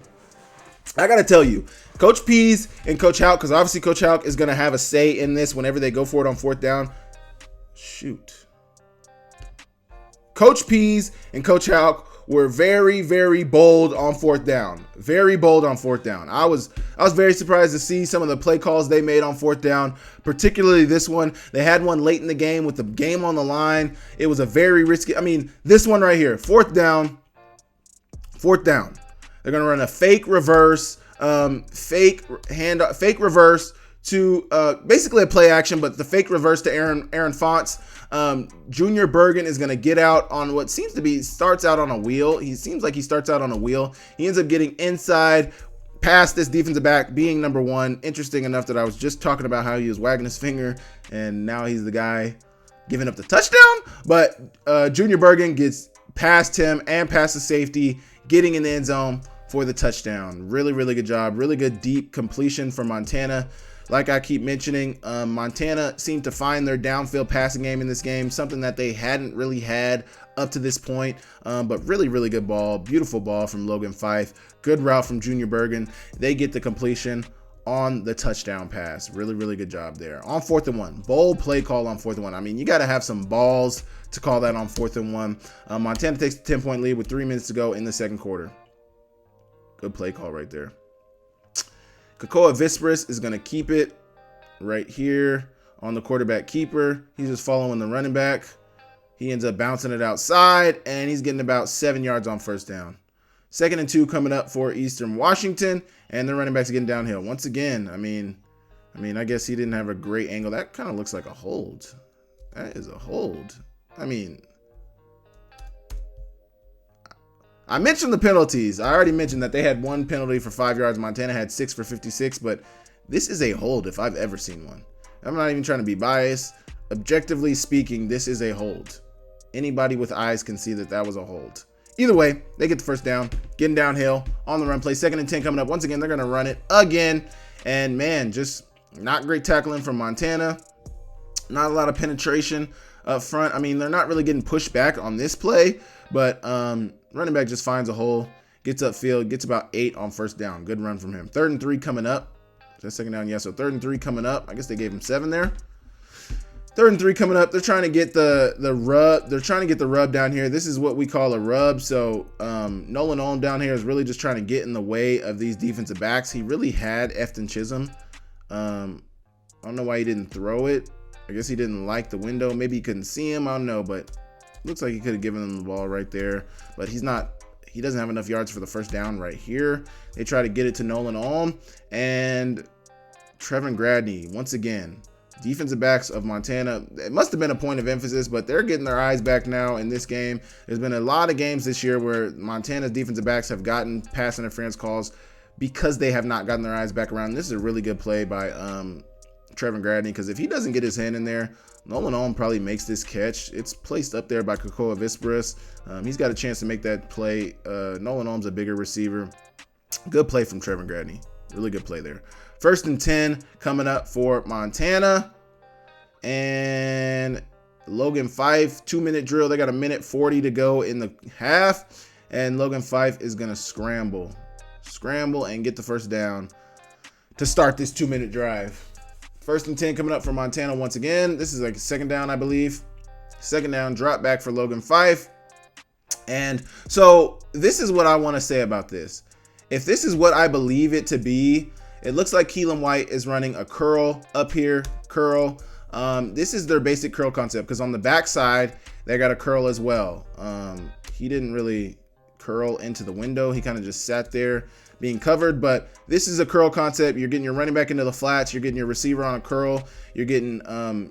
I got to tell you, Coach Pease and Coach Houck, because obviously Coach Houck is going to have a say in this whenever they go for it on 4th down. Shoot. Coach Pease and Coach Houck were very, very bold on 4th down. Very bold on 4th down. I was very surprised to see some of the play calls they made on 4th down, particularly this one. They had one late in the game with the game on the line. It was a very risky. I mean, this one right here, 4th down. They're going to run a fake reverse, fake reverse to basically a play action, but the fake reverse to Aaron Fonts. Junior Bergen is going to get out on what seems to be starts out on a wheel. He seems like he starts out on a wheel. He ends up getting inside past this defensive back, being number 1. Interesting enough that I was just talking about how he was wagging his finger, and now he's the guy giving up the touchdown. But Junior Bergen gets past him and past the safety, getting in the end zone for the touchdown. Really, really good job. Really good deep completion for Montana. Like I keep mentioning, Montana seemed to find their downfield passing game in this game, something that they hadn't really had up to this point. But really, really good ball. Beautiful ball from Logan Fife. Good route from Junior Bergen. They get the completion on the touchdown pass. Really, really good job there. On 4th and 1. Bold play call on 4th and 1. I mean, you got to have some balls to call that on 4th and 1. Montana takes the 10-point lead with 3 minutes to go in the 2nd quarter. Good play call right there. Kakoa Vispris is going to keep it right here on the quarterback keeper. He's just following the running back. He ends up bouncing it outside, and he's getting about 7 yards on 1st down. 2nd and 2 coming up for Eastern Washington, and the running back's getting downhill. Once again, I mean, I guess he didn't have a great angle. That kind of looks like a hold. That is a hold. I mean, I mentioned the penalties. I already mentioned that they had 1 penalty for 5 yards. Montana had 6 for 56, but this is a hold if I've ever seen one. I'm not even trying to be biased. Objectively speaking, this is a hold. Anybody with eyes can see that was a hold. Either way, they get the 1st down, getting downhill on the run play. 2nd and 10 coming up. Once again, they're going to run it again. And man, just not great tackling from Montana. Not a lot of penetration up front. I mean, they're not really getting pushed back on this play, but running back just finds a hole, gets upfield, gets about 8 on 1st down. Good run from him. 3rd and 3 coming up Is that second down? Yeah, so 3rd and 3 coming up. I guess they gave him 7 there. 3rd and 3 coming up. They're trying to get the rub. They're trying to get the rub down here. This is what we call a rub. So Nolan Olm down here is really just trying to get in the way of these defensive backs. He really had Efton Chisholm. I don't know why he didn't throw it. I guess he didn't like the window. Maybe he couldn't see him. I don't know, but looks like he could have given him the ball right there. But he doesn't have enough yards for the first down right here. They try to get it to Nolan Olm and Trevin Gradney once again. Defensive backs of Montana, it must have been a point of emphasis, but they're getting their eyes back now in this game. There's been a lot of games this year where Montana's defensive backs have gotten pass interference calls because they have not gotten their eyes back around. This is a really good play by Trevin Gradney, because if he doesn't get his hand in there, Nolan Olm probably makes this catch. It's placed up there by Kakoa Visperis. He's got a chance to make that play. Nolan Olm's a bigger receiver. Good play from Trevin Gradney. Really good play there. 1st and 10 coming up for Montana. And Logan Fife, 2-minute drill. They got 1:40 to go in the half. And Logan Fife is going to scramble and get the first down to start this 2-minute drive. 1st and 10 coming up for Montana once again. This is like a 2nd down, I believe. 2nd down, drop back for Logan Fife. And so this is what I want to say about this. If this is what I believe it to be, it looks like Keelan White is running a curl up here, curl. This is their basic curl concept, because on the backside, they got a curl as well. He didn't really curl into the window. He kind of just sat there being covered, but this is a curl concept. You're getting your running back into the flats. You're getting your receiver on a curl. You're getting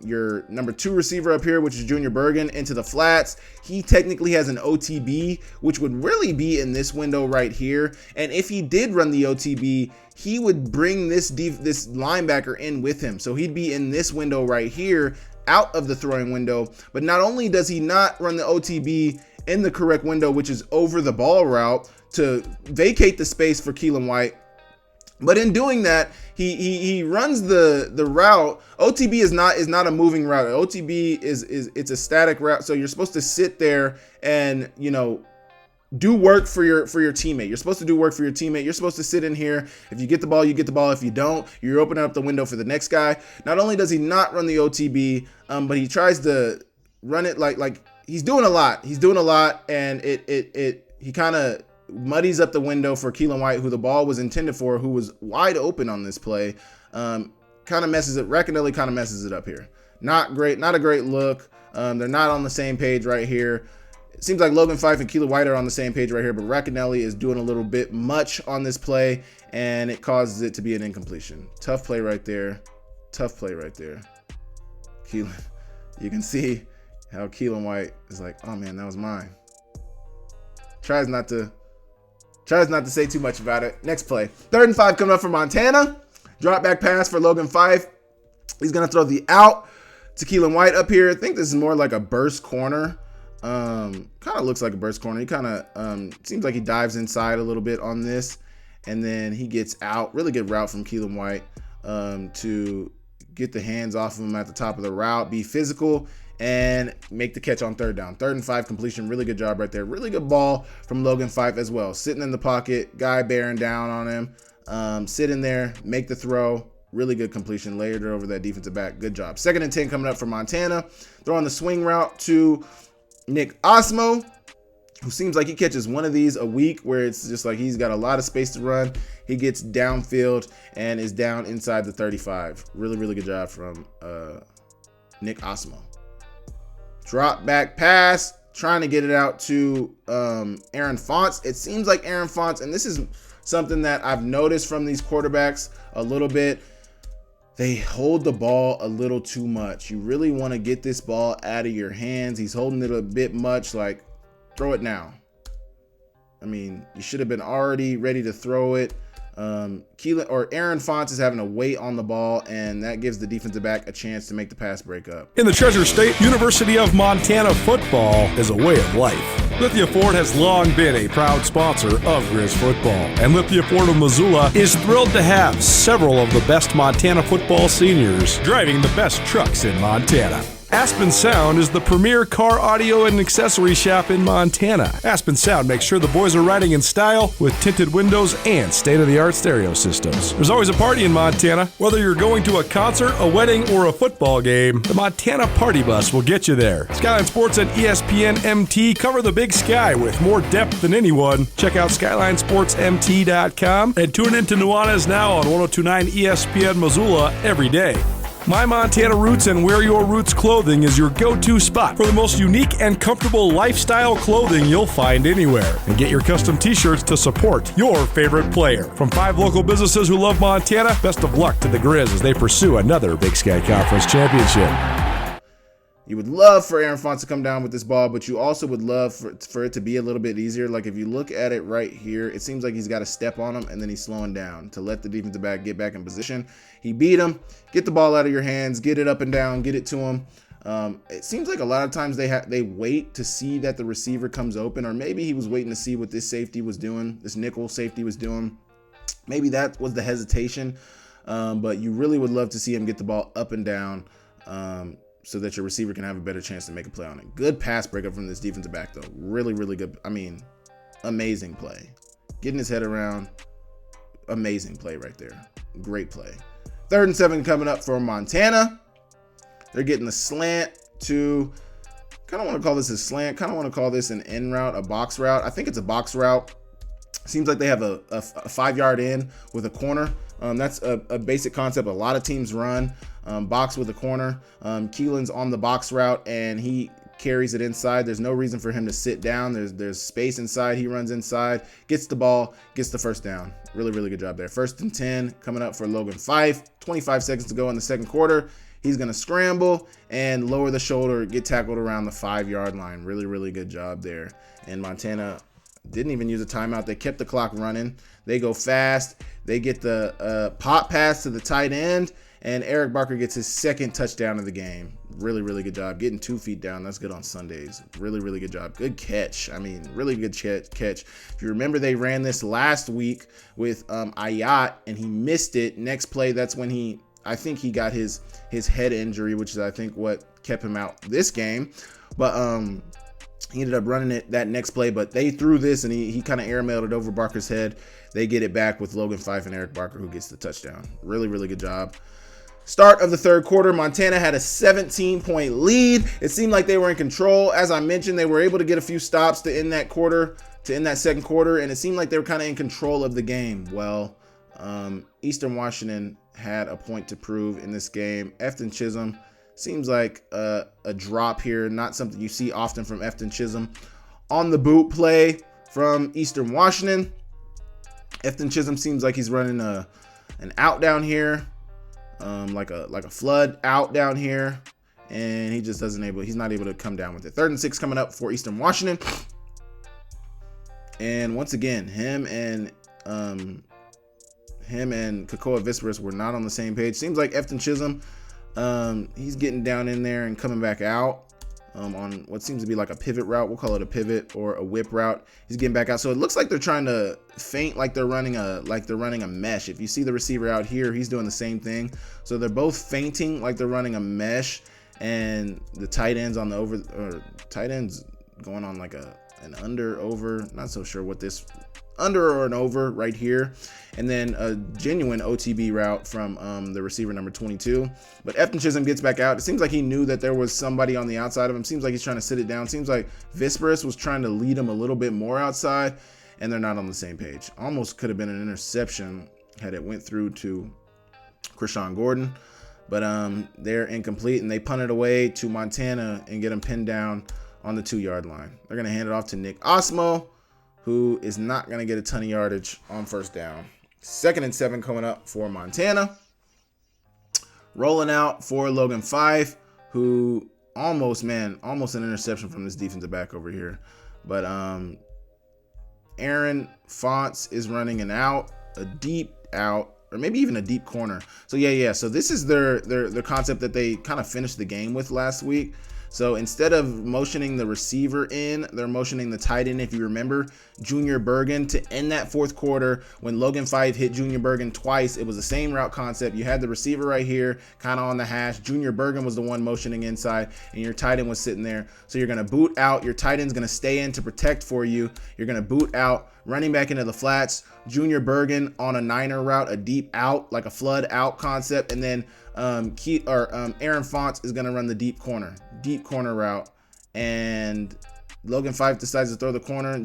your number 2 receiver up here, which is Junior Bergen, into the flats. He technically has an OTB, which would really be in this window right here. And if he did run the OTB, he would bring this linebacker in with him. So he'd be in this window right here, out of the throwing window. But not only does he not run the OTB in the correct window, which is over the ball route, to vacate the space for Keelan White, but in doing that, he runs the route. OTB is not a moving route. OTB is it's a static route. So you're supposed to sit there and, you know, do work for your teammate. You're supposed to do work for your teammate. You're supposed to sit in here. If you get the ball, you get the ball. If you don't, you're opening up the window for the next guy. Not only does he not run the OTB, but he tries to run it like he's doing a lot. He's doing a lot, and he kind of muddies up the window for Keelan White, who the ball was intended for, who was wide open on this play. Kind of messes it. Racanelli kind of messes it up here. Not great. Not a great look. They're not on the same page right here. It seems like Logan Fife and Keelan White are on the same page right here, but Racanelli is doing a little bit much on this play, and it causes it to be an incompletion. Tough play right there. Tough play right there. Keelan, you can see how Keelan White is like, oh man, that was mine. Tries not to say too much about it. Next play. 3rd and 5 coming up for Montana. Drop back pass for Logan Fife. He's going to throw the out to Keelan White up here. I think this is more like a burst corner. Kind of looks like a burst corner. He kind of seems like he dives inside a little bit on this, and then he gets out. Really good route from Keelan White to get the hands off of him at the top of the route, be physical, and make the catch on 3rd down. 3rd and 5 completion. Really good job right there. Really good ball from Logan Fife as well. Sitting in the pocket, guy bearing down on him. Sit in there, make the throw. Really good completion. Layered it over that defensive back. Good job. 2nd and 10 coming up for Montana. Throwing the swing route to Nick Osmo, who seems like he catches one of these a week, where it's just like he's got a lot of space to run. He gets downfield and is down inside the 35. Really, really good job from Nick Osmo. Drop back pass, trying to get it out to Aaron Fonts. It seems like Aaron Fonts, and this is something that I've noticed from these quarterbacks a little bit, they hold the ball a little too much. You really want to get this ball out of your hands. He's holding it a bit much, like, throw it now. I mean, you should have been already ready to throw it. Aaron Fonts is having to wait on the ball, and that gives the defensive back a chance to make the pass break up. In the Treasure State, University of Montana football is a way of life. Lithia Ford has long been a proud sponsor of Grizz football, and Lithia Ford of Missoula is thrilled to have several of the best Montana football seniors driving the best trucks in Montana. Aspen Sound is the premier car audio and accessory shop in Montana. Aspen Sound makes sure the boys are riding in style with tinted windows and state-of-the-art stereo systems. There's always a party in Montana. Whether you're going to a concert, a wedding, or a football game, the Montana Party Bus will get you there. Skyline Sports and ESPN MT cover the Big Sky with more depth than anyone. Check out SkylineSportsMT.com and tune in to Nuanez Now on 1029 ESPN Missoula every day. My Montana Roots and Wear Your Roots clothing is your go-to spot for the most unique and comfortable lifestyle clothing you'll find anywhere. And get your custom t-shirts to support your favorite player. From 5 local businesses who love Montana, best of luck to the Grizz as they pursue another Big Sky Conference championship. You would love for Aaron Fonts to come down with this ball, but you also would love for it to be a little bit easier. Like if you look at it right here, it seems like he's got a step on him and then he's slowing down to let the defensive back get back in position. He beat him, get the ball out of your hands, get it up and down, get it to him. It seems like a lot of times they wait to see that the receiver comes open, or maybe he was waiting to see what this safety was doing, this nickel safety was doing. Maybe that was the hesitation, but you really would love to see him get the ball up and down, so that your receiver can have a better chance to make a play on it. Good pass breakup from this defensive back, though. Really, really good. I mean, amazing play. Getting his head around, amazing play right there. Great play. 3rd and 7 coming up for Montana. They're getting the slant to, kind of want to call this a slant, kind of want to call this an in route, a box route. I think it's a box route. Seems like they have a 5-yard in with a corner. That's a basic concept a lot of teams run. Box with a corner. Keelan's on the box route and he carries it inside. There's no reason for him to sit down. There's space inside. He runs inside, gets the ball, gets the first down. Really, really good job there. 1st and 10 coming up for Logan Fife. 25 seconds to go in the second quarter. He's going to scramble and lower the shoulder, get tackled around the 5-yard line. Really, really good job there. And Montana didn't even use a timeout. They kept the clock running. They go fast. They get the pop pass to the tight end, and Eric Barker gets his 2nd touchdown of the game. Really, really good job. Getting 2 feet down, that's good on Sundays. Really, really good job. Good catch. I mean, really good catch. If you remember, they ran this last week with Ayat, and he missed it. Next play, that's when I think he got his head injury, which is, I think, what kept him out this game. But he ended up running it that next play, but they threw this, and he kind of airmailed it over Barker's head. They get it back with Logan Fife and Eric Barker, who gets the touchdown. Really, really good job. Start of the third quarter, Montana had a 17-point lead. It seemed like they were in control. As I mentioned, they were able to get a few stops to end that second quarter, and it seemed like they were kind of in control of the game. Well, Eastern Washington had a point to prove in this game. Efton Chisholm seems like a drop here, not something you see often from Efton Chisholm. On the boot play from Eastern Washington, Efton Chisholm seems like he's running an out down here, like a flood out down here, and he just he's not able to come down with it. 3rd and 6 coming up for Eastern Washington. And once again, him and Kakoa Visperus were not on the same page. Seems like Efton Chisholm, he's getting down in there and coming back out on what seems to be like a pivot route. We'll call it a pivot or a whip route. He's getting back out. So it looks like they're trying to feint like they're running a mesh. If you see the receiver out here, he's doing the same thing. So they're both feinting like they're running a mesh, and the tight ends on the tight ends going on like an under over. Not so sure what this under or an over right here, and then a genuine OTB route from the receiver number 22. But Efton Chisholm gets back out. It seems like he knew that there was somebody on the outside of him. Seems like he's trying to sit it down. Seems like Visperus was trying to lead him a little bit more outside, and they're not on the same page. Almost could have been an interception had it went through to Krishawn Gordon, but they're incomplete, and they punt it away to Montana and get him pinned down on the 2-yard line. They're going to hand it off to Nick Osmo, who is not going to get a ton of yardage on first down. 2nd and 7 coming up for Montana. Rolling out for Logan Fife, who almost an interception from this defensive back over here. But Aaron Fonts is running an out, a deep out, or maybe even a deep corner. So yeah. So this is their concept that they kind of finished the game with last week. So instead of motioning the receiver in, they're motioning the tight end. If you remember, Junior Bergen to end that fourth quarter when Logan Fife hit Junior Bergen twice, it was the same route concept. You had the receiver right here, kind of on the hash. Junior Bergen was the one motioning inside, and your tight end was sitting there. So you're going to boot out. Your tight end's going to stay in to protect for you. You're going to boot out, running back into the flats. Junior Bergen on a niner route, a deep out, like a flood out concept, and then Aaron Fonts is going to run the deep corner route, and Logan Fife decides to throw the corner.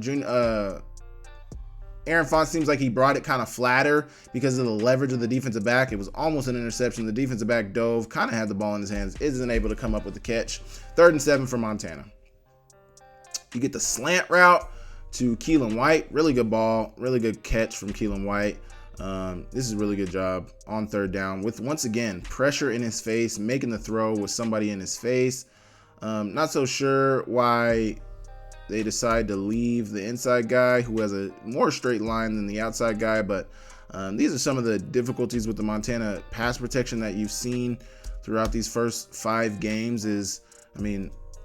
Aaron Fonts seems like he brought it kind of flatter because of the leverage of the defensive back. It was almost an interception. The defensive back dove, kind of had the ball in his hands, isn't able to come up with the catch. 3rd and 7 for Montana. You get the slant route to Keelan White. Really good ball, really good catch from Keelan White. This is a really good job on 3rd down with, once again, pressure in his face, making the throw with somebody in his face. Not so sure why they decide to leave the inside guy who has a more straight line than the outside guy, but these are some of the difficulties with the Montana pass protection that you've seen throughout these first 5 games.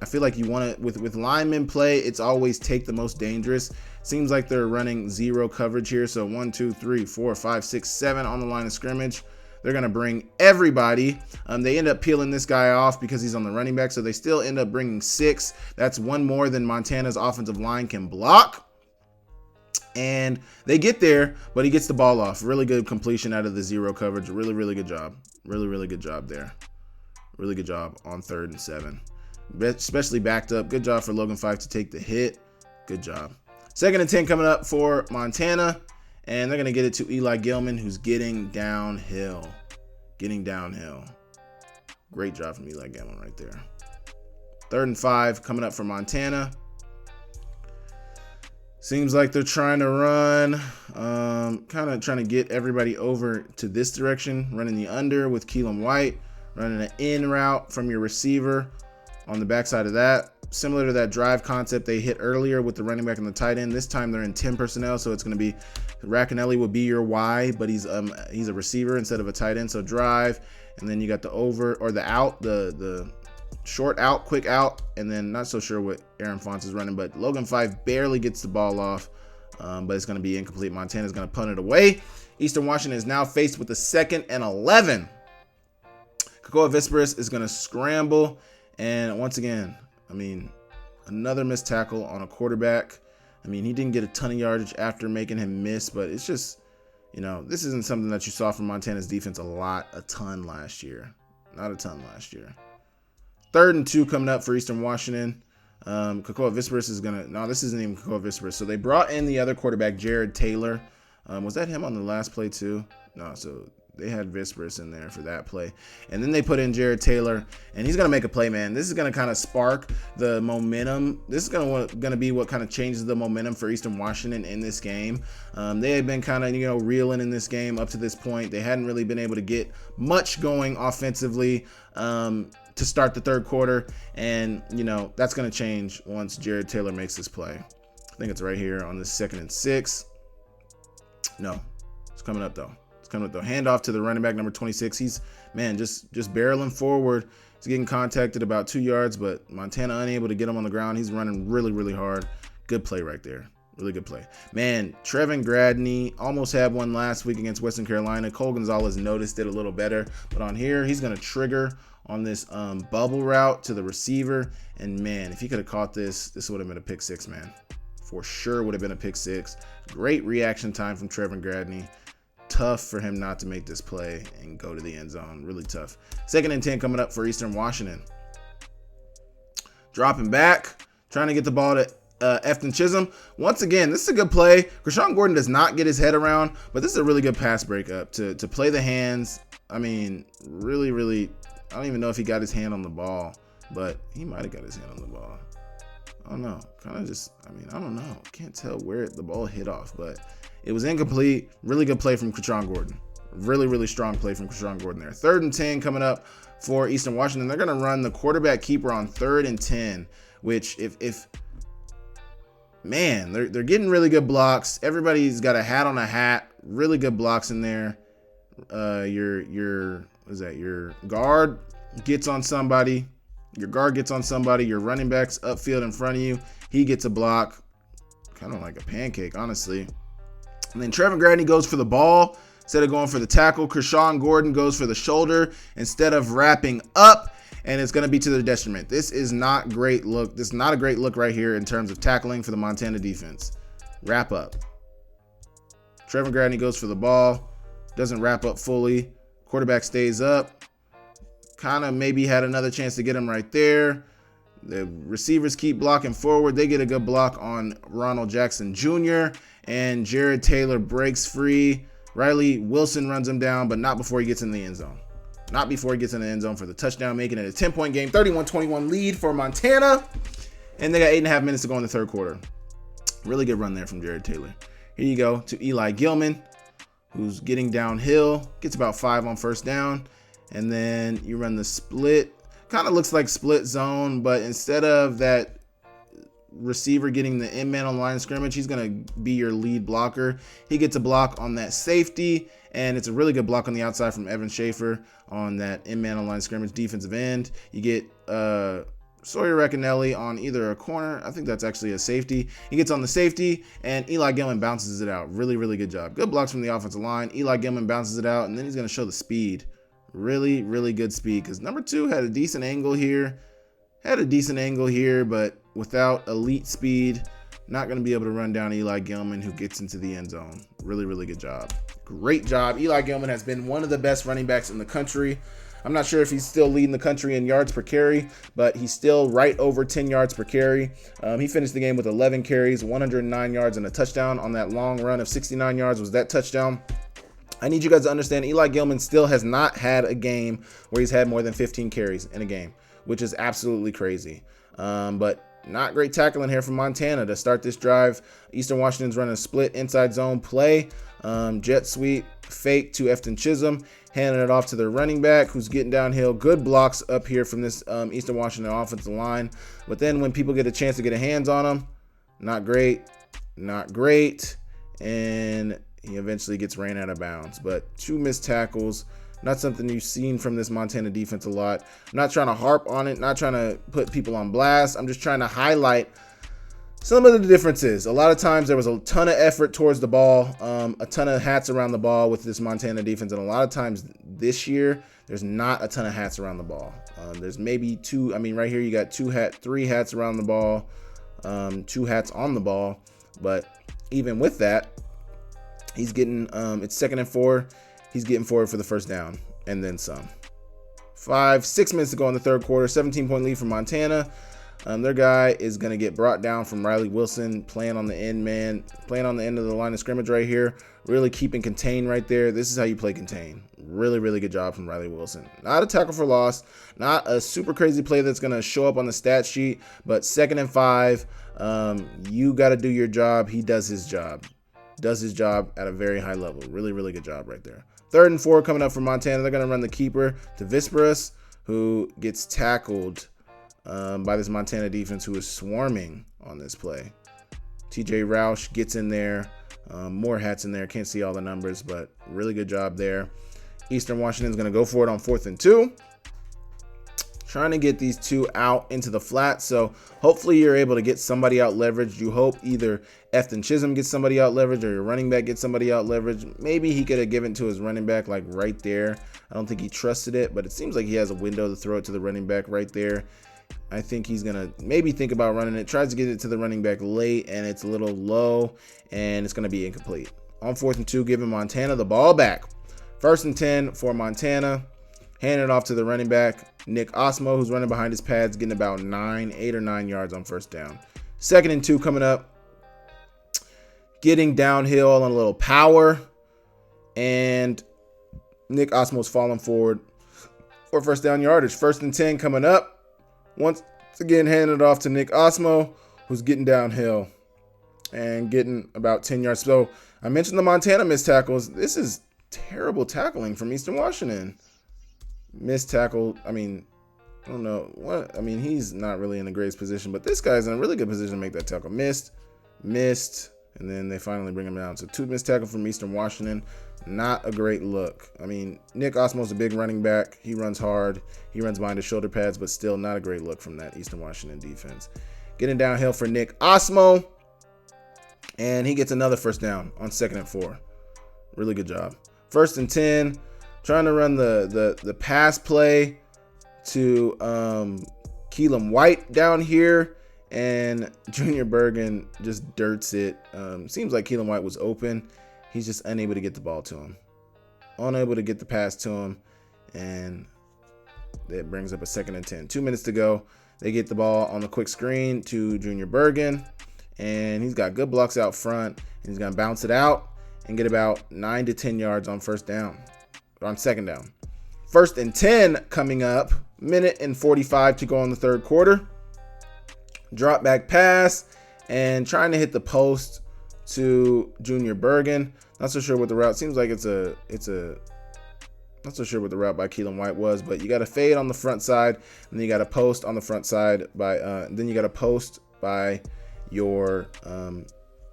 I feel like you want to, with linemen play, it's always take the most dangerous. Seems like they're running zero coverage here. So 1, 2, 3, 4, 5, 6, 7 on the line of scrimmage. They're going to bring everybody. They end up peeling this guy off because he's on the running back. So they still end up bringing 6. That's 1 more than Montana's offensive line can block. And they get there, but he gets the ball off. Really good completion out of the zero coverage. Really, really good job. Really, really good job there. Really good job on 3rd and 7. Especially backed up. Good job for Logan Fife to take the hit. Good job. 2nd and 10 coming up for Montana. And they're going to get it to Eli Gilman, who's getting downhill. Great job from Eli Gilman right there. 3rd and 5 coming up for Montana. Seems like they're trying to run, kind of trying to get everybody over to this direction, running the under with Keelan White, running an in route from your receiver on the backside of that. Similar to that drive concept they hit earlier with the running back and the tight end. This time they're in 10 personnel, so it's going to be Racanelli will be your Y, but he's a receiver instead of a tight end. So drive, and then you got the over or the out, the short out, quick out, and then not so sure what Aaron Fonts is running, but Logan Fife barely gets the ball off, but it's going to be incomplete. Montana's going to punt it away. Eastern Washington is now faced with the 2nd and 11. Kakoa Visperis is going to scramble, and once again, another missed tackle on a quarterback. He didn't get a ton of yardage after making him miss, but it's just, this isn't something that you saw from Montana's defense a ton last year. Not a ton last year. 3rd and 2 coming up for Eastern Washington. Kakoa Visperis is going to, no, this isn't even Kakoa Visperis. So they brought in the other quarterback, Jared Taylor. Was that him on the last play too? No, so they had Visperis in there for that play. And then they put in Jared Taylor, and he's going to make a play, man. This is going to kind of spark the momentum. This is going to be what kind of changes the momentum for Eastern Washington in this game. They had been kind of, reeling in this game up to this point. They hadn't really been able to get much going offensively to start the 3rd quarter. And, that's going to change once Jared Taylor makes this play. I think it's right here on the 2nd and 6. No, it's coming up though. Handoff to the running back, number 26. He's, just barreling forward. He's getting contacted about 2 yards, but Montana unable to get him on the ground. He's running really, really hard. Good play right there. Really good play. Trevin Gradney almost had one last week against Western Carolina. Cole Gonzalez noticed it a little better. But on here, he's going to trigger on this bubble route to the receiver. And, if he could have caught this would have been a pick 6, man. For sure would have been a pick 6. Great reaction time from Trevin Gradney. Tough for him not to make this play and go to the end zone. Really tough. 2nd and 10 coming up for Eastern Washington. Dropping back, trying to get the ball to Efton Chisholm. Once again, this is a good play. Krishawn Gordon does not get his head around, but this is a really good pass breakup to play the hands. Really, really, I don't even know if he got his hand on the ball, but he might have got his hand on the ball. I don't know. Kind of just, I don't know. Can't tell where the ball hit off, but it was incomplete. Really good play from Krishawn Gordon. Really, really strong play from Krishawn Gordon there. 3rd and 10 coming up for Eastern Washington. They're going to run the quarterback keeper on 3rd and 10, which they're getting really good blocks. Everybody's got a hat on a hat. Really good blocks in there. Your guard gets on somebody. Your guard gets on somebody, your running back's upfield in front of you. He gets a block. Kind of like a pancake, honestly. And then Trevor Gradney goes for the ball instead of going for the tackle. Kershawn Gordon goes for the shoulder instead of wrapping up, and it's going to be to their detriment. This is not great look. This is not a great look right here in terms of tackling for the Montana defense. Wrap up. Trevor Gradney goes for the ball, doesn't wrap up fully. Quarterback stays up. Kind of maybe had another chance to get him right there. The receivers keep blocking forward. They get a good block on Ronald Jackson Jr. And Jared Taylor breaks free. Riley Wilson runs him down, but not before he gets in the end zone. Not before he gets in the end zone for the touchdown, making it a 10-point game. 31-21 lead for Montana. And they got 8.5 minutes to go in the third quarter. Really good run there from Jared Taylor. Here you go to Eli Gilman, who's getting downhill. Gets about 5 on first down. And then you run the split. Kind of looks like split zone, but instead of that receiver getting the end man on the line of scrimmage, he's going to be your lead blocker. He gets a block on that safety, and it's a really good block on the outside from Evan Schaefer on that end man on the line of scrimmage defensive end. You get Sawyer Recanelli on either a corner. I think that's actually a safety. He gets on the safety, and Eli Gilman bounces it out. Really, really good job. Good blocks from the offensive line. Eli Gilman bounces it out, and then he's going to show the speed. Really, really good speed, because number 2 had a decent angle here. But without elite speed, not going to be able to run down Eli Gilman, who gets into the end zone. Really, really good job. Great job. Eli Gilman has been one of the best running backs in the country. I'm not sure if he's still leading the country in yards per carry, but he's still right over 10 yards per carry. He finished the game with 11 carries, 109 yards, and a touchdown. On that long run of 69 yards was that touchdown. I need you guys to understand Eli Gilman still has not had a game where he's had more than 15 carries in a game, which is absolutely crazy. But not great tackling here from Montana to start this drive. Eastern Washington's running a split inside zone play. Jet sweep, fake to Efton Chisholm, handing it off to their running back, who's getting downhill. Good blocks up here from this Eastern Washington offensive line. But then when people get a chance to get a hands on him, not great. And he eventually gets ran out of bounds. But 2 missed tackles, not something you've seen from this Montana defense a lot. I'm not trying to harp on it, not trying to put people on blast. I'm just trying to highlight some of the differences. A lot of times there was a ton of effort towards the ball, a ton of hats around the ball with this Montana defense. And a lot of times this year, there's not a ton of hats around the ball. There's maybe 2. I mean, right here you got 3 hats around the ball, 2 hats on the ball. But even with that, he's getting, it's 2nd and 4. He's getting forward for the first down and then some. 6 minutes to go in the third quarter, 17-point lead for Montana. Their guy is going to get brought down from Riley Wilson, playing on the end of the line of scrimmage right here. Really keeping contain right there. This is how you play contain. Really, really good job from Riley Wilson. Not a tackle for loss. Not a super crazy play that's going to show up on the stat sheet. But 2nd and 5, you got to do your job. He does his job. Does his job at a very high level. Really, really good job right there. 3rd and 4 coming up for Montana. They're going to run the keeper to Visperas, who gets tackled by this Montana defense, who is swarming on this play. TJ Roush gets in there. More hats in there. Can't see all the numbers, but really good job there. Eastern Washington's going to go for it on 4th and 2. Trying to get these 2 out into the flat. So hopefully you're able to get somebody out leveraged. You hope either Efton Chisholm gets somebody out leveraged or your running back gets somebody out leveraged. Maybe he could have given to his running back like right there. I don't think he trusted it, but it seems like he has a window to throw it to the running back right there. I think he's going to maybe think about running it. Tries to get it to the running back late, and it's a little low, and it's going to be incomplete. On 4th and 2, giving Montana the ball back. 1st and 10 for Montana. Hand it off to the running back, Nick Osmo, who's running behind his pads, getting about 8 or 9 yards on first down. 2nd and 2 coming up. Getting downhill on a little power. And Nick Osmo's falling forward for first down yardage. 1st and 10 coming up. Once again, handing it off to Nick Osmo, who's getting downhill and getting about 10 yards. So I mentioned the Montana missed tackles. This is terrible tackling from Eastern Washington. Missed tackle. I mean, I don't know what. I mean, he's not really in the greatest position, but this guy's in a really good position to make that tackle. Missed, And then they finally bring him down. So 2 missed tackle from Eastern Washington. Not a great look. I mean, Nick Osmo's a big running back. He runs hard. He runs behind his shoulder pads, but still not a great look from that Eastern Washington defense. Getting downhill for Nick Osmo. And he gets another first down on 2nd and 4. Really good job. 1st and 10. Trying to run the pass play to Keelan White down here. And Junior Bergen just dirts it. Seems like Keelan White was open. He's just unable to get the ball to him. Unable to get the pass to him. And that brings up a 2nd and 10. 2 minutes to go. They get the ball on the quick screen to Junior Bergen. And he's got good blocks out front. And he's going to bounce it out and get about 9 to 10 yards on 1st down. Or on 2nd down. 1st and 10 coming up. Minute and 45 to go in the 3rd quarter. Drop back pass. And trying to hit the post to Junior Bergen. Not so sure what the route. Seems like it's a not so sure what the route by Keelan White was, but you got a fade on the front side, and then you got a post on the front side by then you got a post by your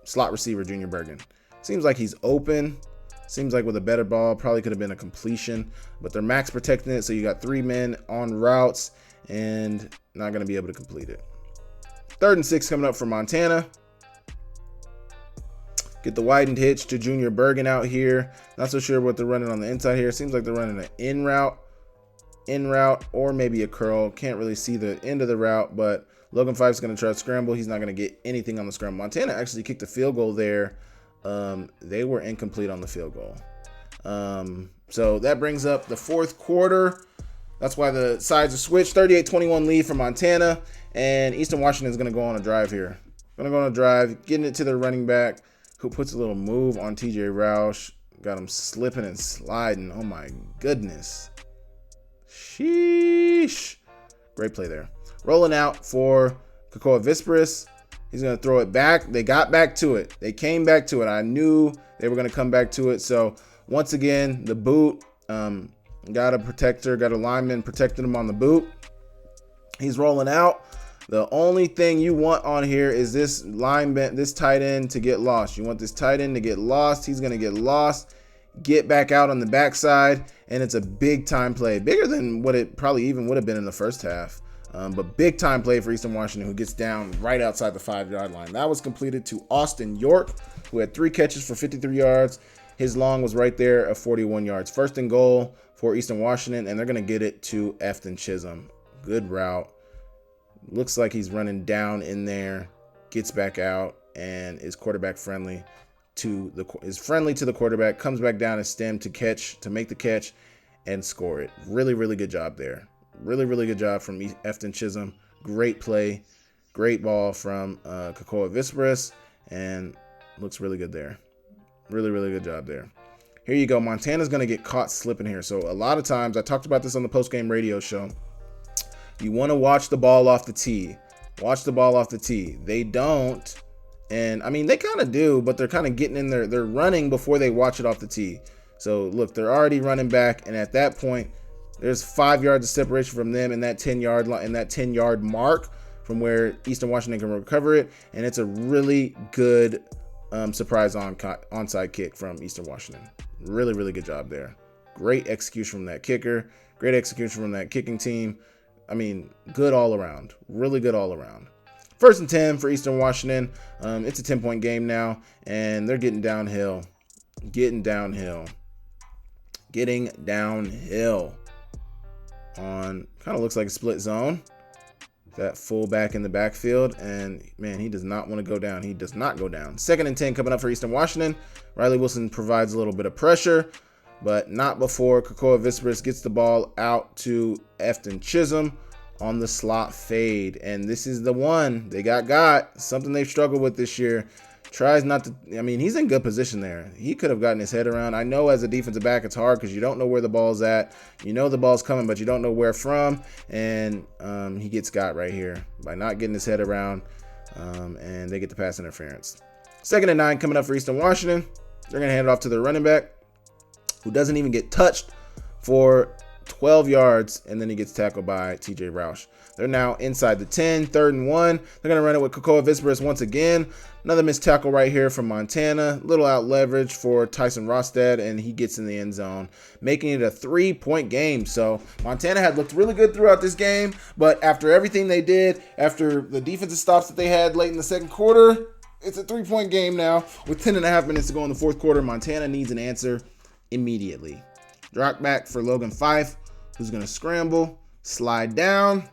slot receiver Junior Bergen. Seems like he's open. Seems like with a better ball, probably could have been a completion, but they're max protecting it, so you got 3 men on routes and not going to be able to complete it. 3rd and 6 coming up for Montana. Get the widened hitch to Junior Bergen out here. Not so sure what they're running on the inside here. Seems like they're running an in route, or maybe a curl. Can't really see the end of the route, but Logan Fife's going to try to scramble. He's not going to get anything on the scramble. Montana actually kicked a field goal there. They were incomplete on the field goal. So that brings up the 4th quarter. That's why the sides are switched. 38-21 lead for Montana, and Eastern Washington is going to go on a drive here. Going to go on a drive, getting it to the running back, who puts a little move on TJ Roush. Got him slipping and sliding. Oh my goodness. Sheesh. Great play there. Rolling out for Kakoa Vispris. He's going to throw it back. They got back to it. They came back to it. I knew they were going to come back to it. So once again, the boot, got a protector, got a lineman protecting him on the boot. He's rolling out. The only thing you want on here is this lineman, this tight end to get lost. You want this tight end to get lost. He's going to get lost, get back out on the backside, and it's a big time play. Bigger than what it probably even would have been in the first half. But big time play for Eastern Washington, who gets down right outside the 5-yard line. That was completed to Austin York, who had 3 catches for 53 yards. His long was right there at 41 yards. 1st and goal for Eastern Washington, and they're going to get it to Efton Chisholm. Good route. Looks like he's running down in there, gets back out, and is quarterback friendly to the quarterback, comes back down and stem to make the catch and score it. Really, really good job there. Really, really good job from Efton Chisholm. Great play, great ball from Kakoa Vispris, and looks really good there. Really, really good job there. Here you go. Montana's going to get caught slipping here. So a lot of times, I talked about this on the postgame radio show, you want to watch the ball off the tee. Watch the ball off the tee. They don't. And, I mean, they kind of do, but they're kind of getting in there. They're running before they watch it off the tee. So, look, they're already running back. And at that point, there's 5 yards of separation from them in that 10-yard line, in that 10-yard mark from where Eastern Washington can recover it. And it's a really good surprise onside kick from Eastern Washington. Really, really good job there. Great execution from that kicker. Great execution from that kicking team. I mean, good all around. Really good all around. 1st and 10 for Eastern Washington. It's a 10-point game now, and they're getting downhill. Getting downhill on kind of looks like a split zone. That fullback in the backfield, and man, he does not want to go down. He does not go down. 2nd and 10 coming up for Eastern Washington. Riley Wilson provides a little bit of pressure, but not before Kakoa Vispris gets the ball out to Efton Chisholm on the slot fade. And this is the one they got. Something they've struggled with this year. Tries not to, I mean, he's in good position there. He could have gotten his head around. I know as a defensive back, it's hard because you don't know where the ball's at. You know the ball's coming, but you don't know where from. And he gets got right here by not getting his head around. And they get the pass interference. 2nd and 9 coming up for Eastern Washington. They're going to hand it off to their running back, who doesn't even get touched for 12 yards, and then he gets tackled by TJ Roush. They're now inside the 10, 3rd and 1. They're going to run it with Kokoa Visperis once again. Another missed tackle right here from Montana. Little out leverage for Tyson Rostad, and he gets in the end zone, making it a 3-point game. So Montana had looked really good throughout this game, but after everything they did, after the defensive stops that they had late in the second quarter, it's a 3-point game now with 10.5 minutes to go in the fourth quarter. Montana needs an answer immediately. Drop back for Logan Fife, who's going to scramble, slide down.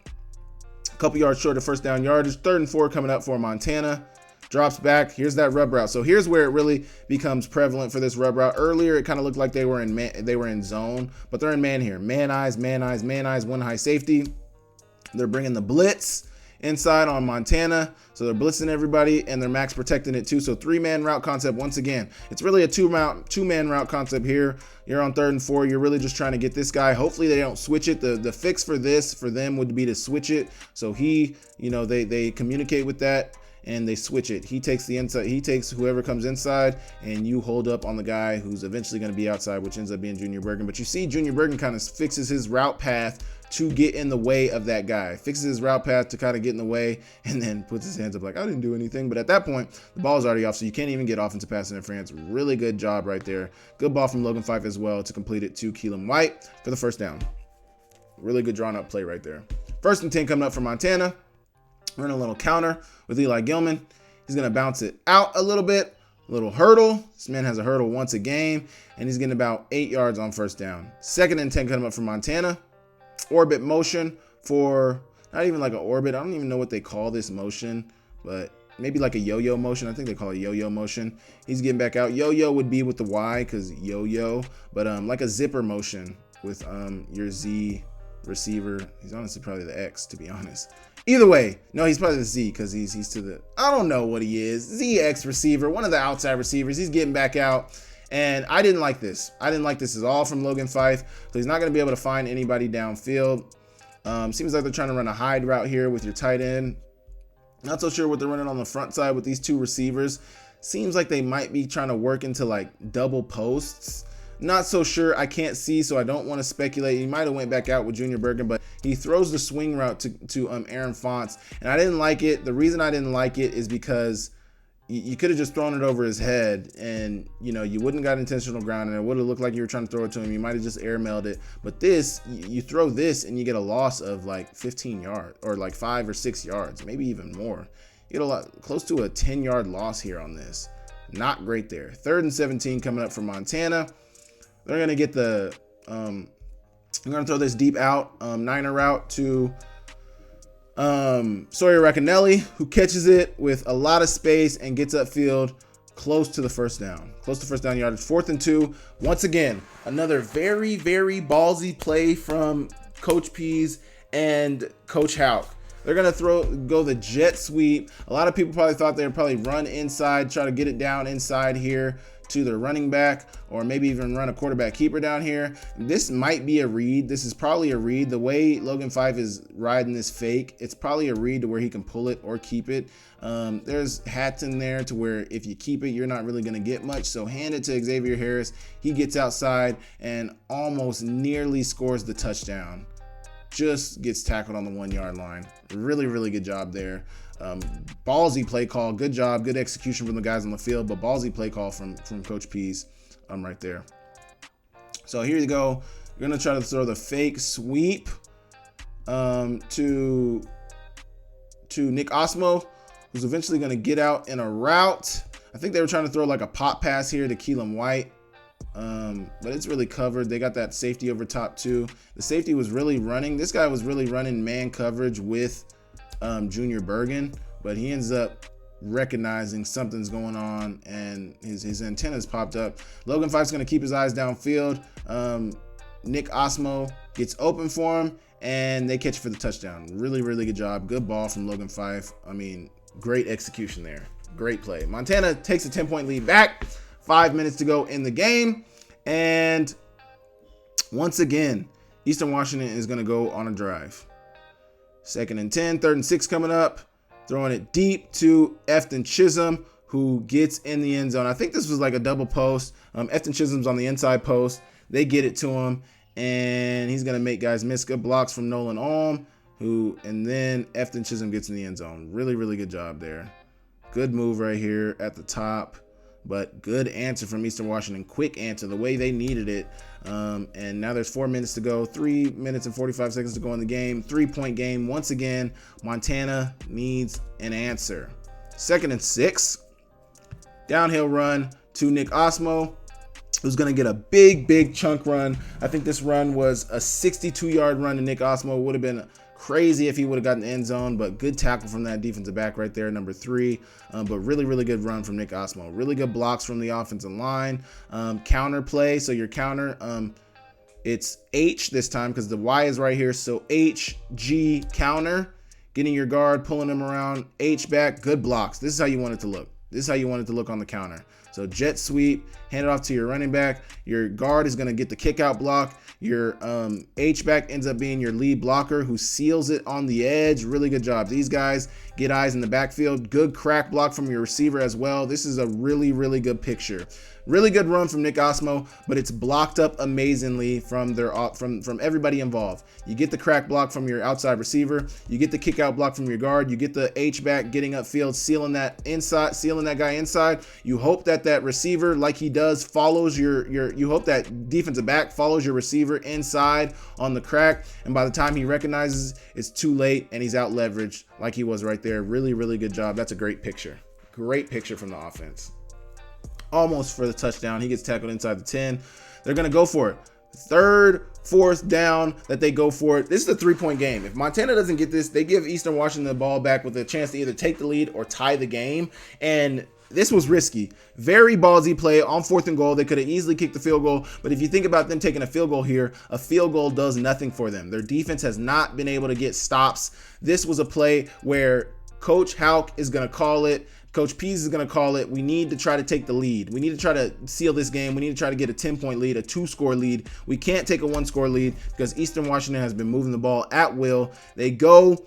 A couple yards short of first down yardage. 3rd and 4 coming up for Montana. Drops back. Here's that rub route. So here's where it really becomes prevalent for this rub route. Earlier, it kind of looked like they were in zone, but they're in man here. Man eyes, one high safety. They're bringing the blitz inside on Montana. So they're blitzing everybody, and they're max protecting it too. So 3-man route concept once again. It's really a two-man route concept here. You're on 3rd and 4. You're really just trying to get this guy. Hopefully they don't switch it. The fix for this for them would be to switch it. So they communicate with that and they switch it. He takes the inside. He takes whoever comes inside, and you hold up on the guy who's eventually going to be outside, which ends up being Junior Bergen. But you see Junior Bergen kind of fixes his route path to get in the way of that guy. Fixes his route path to kind of get in the way, and then puts his hands up like, I didn't do anything. But at that point, the ball's already off, so you can't even get offensive pass interference. Really good job right there. Good ball from Logan Fife as well to complete it to Keelan White for the first down. Really good drawn up play right there. 1st and 10 coming up for Montana. Run a little counter with Eli Gilman. He's going to bounce it out a little bit. A little hurdle. This man has a hurdle once a game, and he's getting about 8 yards on first down. 2nd and 10 coming up for Montana. Orbit motion for, not even like an orbit. I don't even know what they call this motion, but maybe like a yo-yo motion. I think they call it yo-yo motion. He's getting back out. Yo-yo would be with the Y because yo-yo, but like a zipper motion with your Z receiver. He's honestly probably the X, to be honest. Either way, no, he's probably the Z because he's to the, I don't know what he is. ZX receiver, one of the outside receivers. He's getting back out. And I didn't like this. I didn't like this at all from Logan Fife. So he's not going to be able to find anybody downfield. Seems like they're trying to run a hide route here with your tight end. Not so sure what they're running on the front side with these two receivers. Seems like they might be trying to work into like double posts. Not so sure. I can't see, so I don't want to speculate. He might have went back out with Junior Bergen, but he throws the swing route to Aaron Fonts, and I didn't like it. The reason I didn't like it is because you could have just thrown it over his head, and you wouldn't got intentional ground, and it would have looked like you were trying to throw it to him. You might have just airmailed it. But this, you throw this, and you get a loss of like 15 yards, or like 5 or 6 yards, maybe even more. You get close to a 10-yard loss here on this. Not great there. 3rd and 17 coming up for Montana. They're going to get the, I'm going to throw this deep out, Niner route to Sawyer Racanelli, who catches it with a lot of space and gets upfield close to the first down. Close to first down yardage. 4th and 2. Once again, another very, very ballsy play from Coach Pease and Coach Houck. They're going to go the jet sweep. A lot of people probably thought they would probably run inside, try to get it down inside here to their running back, or maybe even run a quarterback keeper down here. This might be a read. This is probably a read. The way Logan Fife is riding this fake, it's probably a read to where he can pull it or keep it. There's hats in there to where if you keep it, you're not really going to get much. So hand it to Xavier Harris. He gets outside and almost nearly scores the touchdown. Just gets tackled on the 1-yard line. Really, really good job there. Ballsy play call. Good job. Good execution from the guys on the field, but ballsy play call from Coach Pease right there. So here you go. You're going to try to throw the fake sweep to Nick Osmo, who's eventually going to get out in a route. I think they were trying to throw like a pop pass here to Keelan White. But it's really covered. They got that safety over top too. The safety was really running. This guy was really running man coverage with Junior Bergen, but he ends up recognizing something's going on and his antennas popped up. Logan Fife's going to keep his eyes downfield. Nick Osmo gets open for him and they catch it for the touchdown. Really, really good job. Good ball from Logan Fife. I mean, great execution there. Great play. Montana takes a 10-point lead back. 5 minutes to go in the game. And once again, Eastern Washington is going to go on a drive. 2nd and 10, 3rd and 6 coming up. Throwing it deep to Efton Chisholm, who gets in the end zone. I think this was like a double post. Efton Chisholm's on the inside post. They get it to him, And he's going to make guys miss. Good blocks from Nolan Alm, and then Efton Chisholm gets in the end zone. Really, really good job there. Good move right here at the top, but good answer from Eastern Washington. Quick answer, the way they needed it. And now there's 4 minutes to go, 3 minutes and 45 seconds to go in the game. 3-point game. Once again, Montana needs an answer. 2nd and 6. Downhill run to Nick Osmo, who's going to get a big chunk run. I think this run was a 62-yard run to Nick Osmo. Would have been crazy if he would have gotten the end zone, but good tackle from that defensive back right there, number 3. But really good run from Nick Osmo. Really good blocks from the offensive line. Counter play, so your counter, it's H this time because the Y is right here. So H, G, counter, getting your guard, pulling him around, H back, good blocks. This is how you want it to look. This is how you want it to look on the counter. So jet sweep, hand it off to your running back. Your guard is going to get the kick out block. Your H-back ends up being your lead blocker who seals it on the edge. Really good job. These guys get eyes in the backfield. Good crack block from your receiver as well. This is a really good picture. Really good run from Nick Osmo, but it's blocked up amazingly from everybody involved. You get the crack block from your outside receiver. You get the kick out block from your guard. You get the H-back getting upfield, sealing that guy inside. You hope that receiver, like he does, follows you hope that defensive back follows your receiver inside on the crack, and by the time he recognizes, it's too late and he's out leveraged like he was right there. Really good job. That's a great picture. Great picture from the offense. Almost for the touchdown. He gets tackled inside the 10. They're going to go for it. 3rd, 4th down that they go for it. This is a 3-point game. If Montana doesn't get this, they give Eastern Washington the ball back with a chance to either take the lead or tie the game. And this was risky. Very ballsy play on 4th and goal. They could have easily kicked the field goal. But if you think about them taking a field goal here, a field goal does nothing for them. Their defense has not been able to get stops. This was a play where Coach Houck is going to call it. Coach Pease is going to call it. We need to try to take the lead. We need to try to seal this game. We need to try to get a 10-point lead, a 2-score lead. We can't take a 1-score lead because Eastern Washington has been moving the ball at will. They go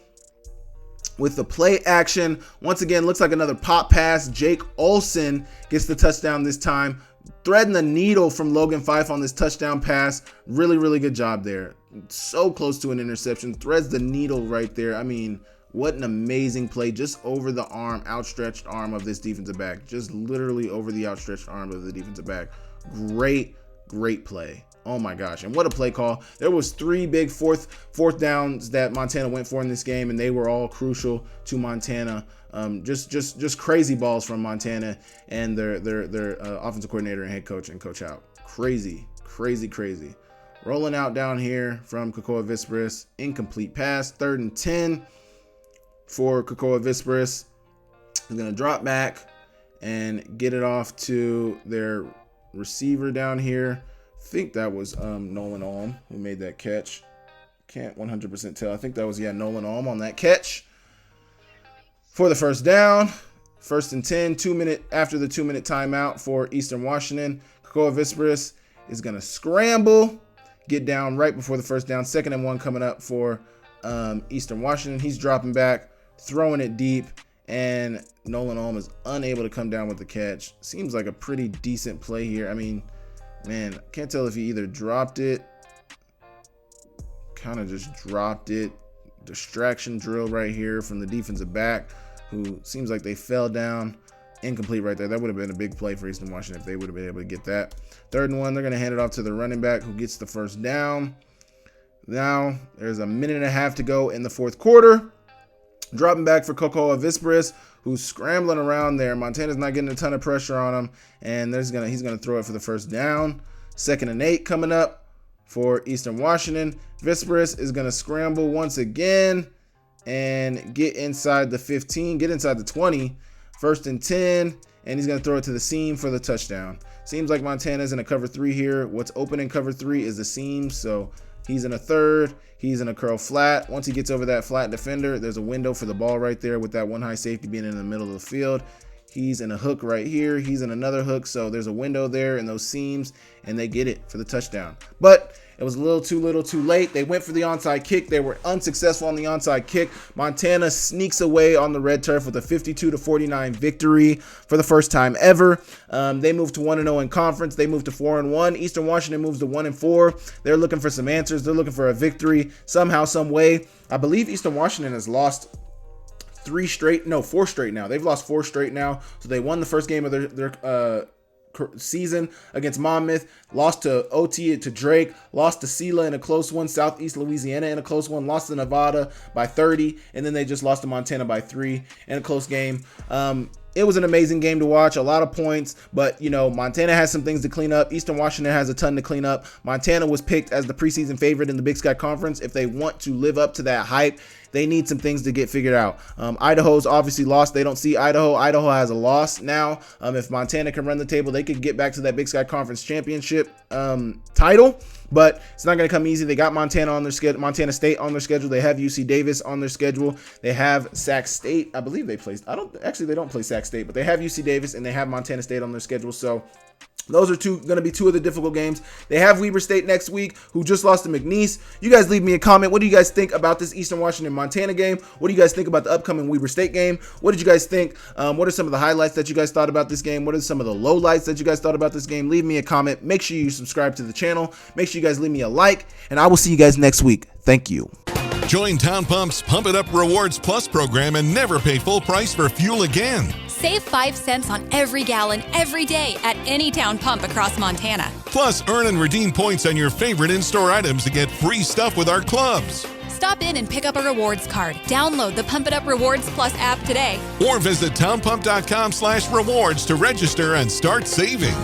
with the play action. Once again, looks like another pop pass. Jake Olsen gets the touchdown this time. Threading the needle from Logan Fife on this touchdown pass. Really good job there. So close to an interception. Threads the needle right there. I mean, what an amazing play, just over the outstretched arm of this defensive back. Just literally over the outstretched arm of the defensive back. Great play. Oh my gosh, and what a play call. There was 3 big fourth downs that Montana went for in this game, and they were all crucial to Montana. Just crazy balls from Montana and their offensive coordinator and head coach and Coach Out. Crazy. Rolling out down here from Kakoa Visperis. Incomplete pass, 3rd and 10. For Kakoa Visperis. He's going to drop back and get it off to their receiver down here. I think that was Nolan Alm who made that catch. Can't 100% tell. I think that was, Nolan Alm on that catch. For the first down, 1st and 10, after the 2-minute timeout for Eastern Washington. Kakoa Visperis is going to scramble, get down right before the first down. 2nd and 1 coming up for Eastern Washington. He's dropping back, throwing it deep, and Nolan Alm is unable to come down with the catch. Seems like a pretty decent play here. I mean, man, can't tell if he either dropped it, kind of just dropped it. Distraction drill right here from the defensive back, who seems like they fell down. Incomplete right there. That would have been a big play for Eastern Washington if they would have been able to get that. 3rd and 1, they're going to hand it off to the running back who gets the first down. Now, there's a minute and a half to go in the 4th quarter. Dropping back for Kakoa Visperis, who's scrambling around there. Montana's not getting a ton of pressure on him, and he's gonna throw it for the first down. 2nd and 8 coming up for Eastern Washington. Visperis is gonna scramble once again and get inside the 15, get inside the 20. 1st and 10, and he's gonna throw it to the seam for the touchdown. Seems like Montana's in a cover 3 here. What's open in cover 3 is the seam, so he's in a 3rd. He's in a curl flat. Once he gets over that flat defender, there's a window for the ball right there with that one high safety being in the middle of the field. He's in a hook right here. He's in another hook. So there's a window there in those seams, and they get it for the touchdown. But It was a little too late. They went for the onside kick. They were unsuccessful on the onside kick. Montana sneaks away on the red turf with a 52-49 victory for the first time ever. They moved to 1-0 in conference. They moved to 4-1. Eastern Washington moves to 1-4. They're looking for some answers. They're looking for a victory somehow, some way. I believe Eastern Washington has lost 4 straight now. They've lost 4 straight now. So they won the first game of their season against Monmouth, lost to OT to Drake, lost to Sela in a close one, Southeast Louisiana in a close one, lost to Nevada by 30, and then they just lost to Montana by 3 in a close game. It was an amazing game to watch, a lot of points, but Montana has some things to clean up. Eastern Washington has a ton to clean up. Montana was picked as the preseason favorite in the Big Sky Conference. If they want to live up to that hype, they need some things to get figured out. Idaho's obviously lost. They don't see Idaho. Idaho has a loss now. If Montana can run the table, they could get back to that Big Sky Conference championship title. But it's not going to come easy. They got Montana on their schedule, Montana State on their schedule. They have UC Davis on their schedule. They have Sac State. I believe they play. They don't play Sac State, but they have UC Davis and they have Montana State on their schedule. So those are going to be 2 of the difficult games. They have Weber State next week, who just lost to McNeese. You guys leave me a comment. What do you guys think about this Eastern Washington-Montana game? What do you guys think about the upcoming Weber State game? What did you guys think? What are some of the highlights that you guys thought about this game? What are some of the lowlights that you guys thought about this game? Leave me a comment. Make sure you subscribe to the channel. Make sure you guys leave me a like, and I will see you guys next week. Thank you. Join Town Pump's Pump It Up Rewards Plus program and never pay full price for fuel again. Save 5 cents on every gallon every day at any Town Pump across Montana. Plus, earn and redeem points on your favorite in-store items to get free stuff with our clubs. Stop in and pick up a rewards card. Download the Pump It Up Rewards Plus app today. Or visit townpump.com/rewards to register and start saving.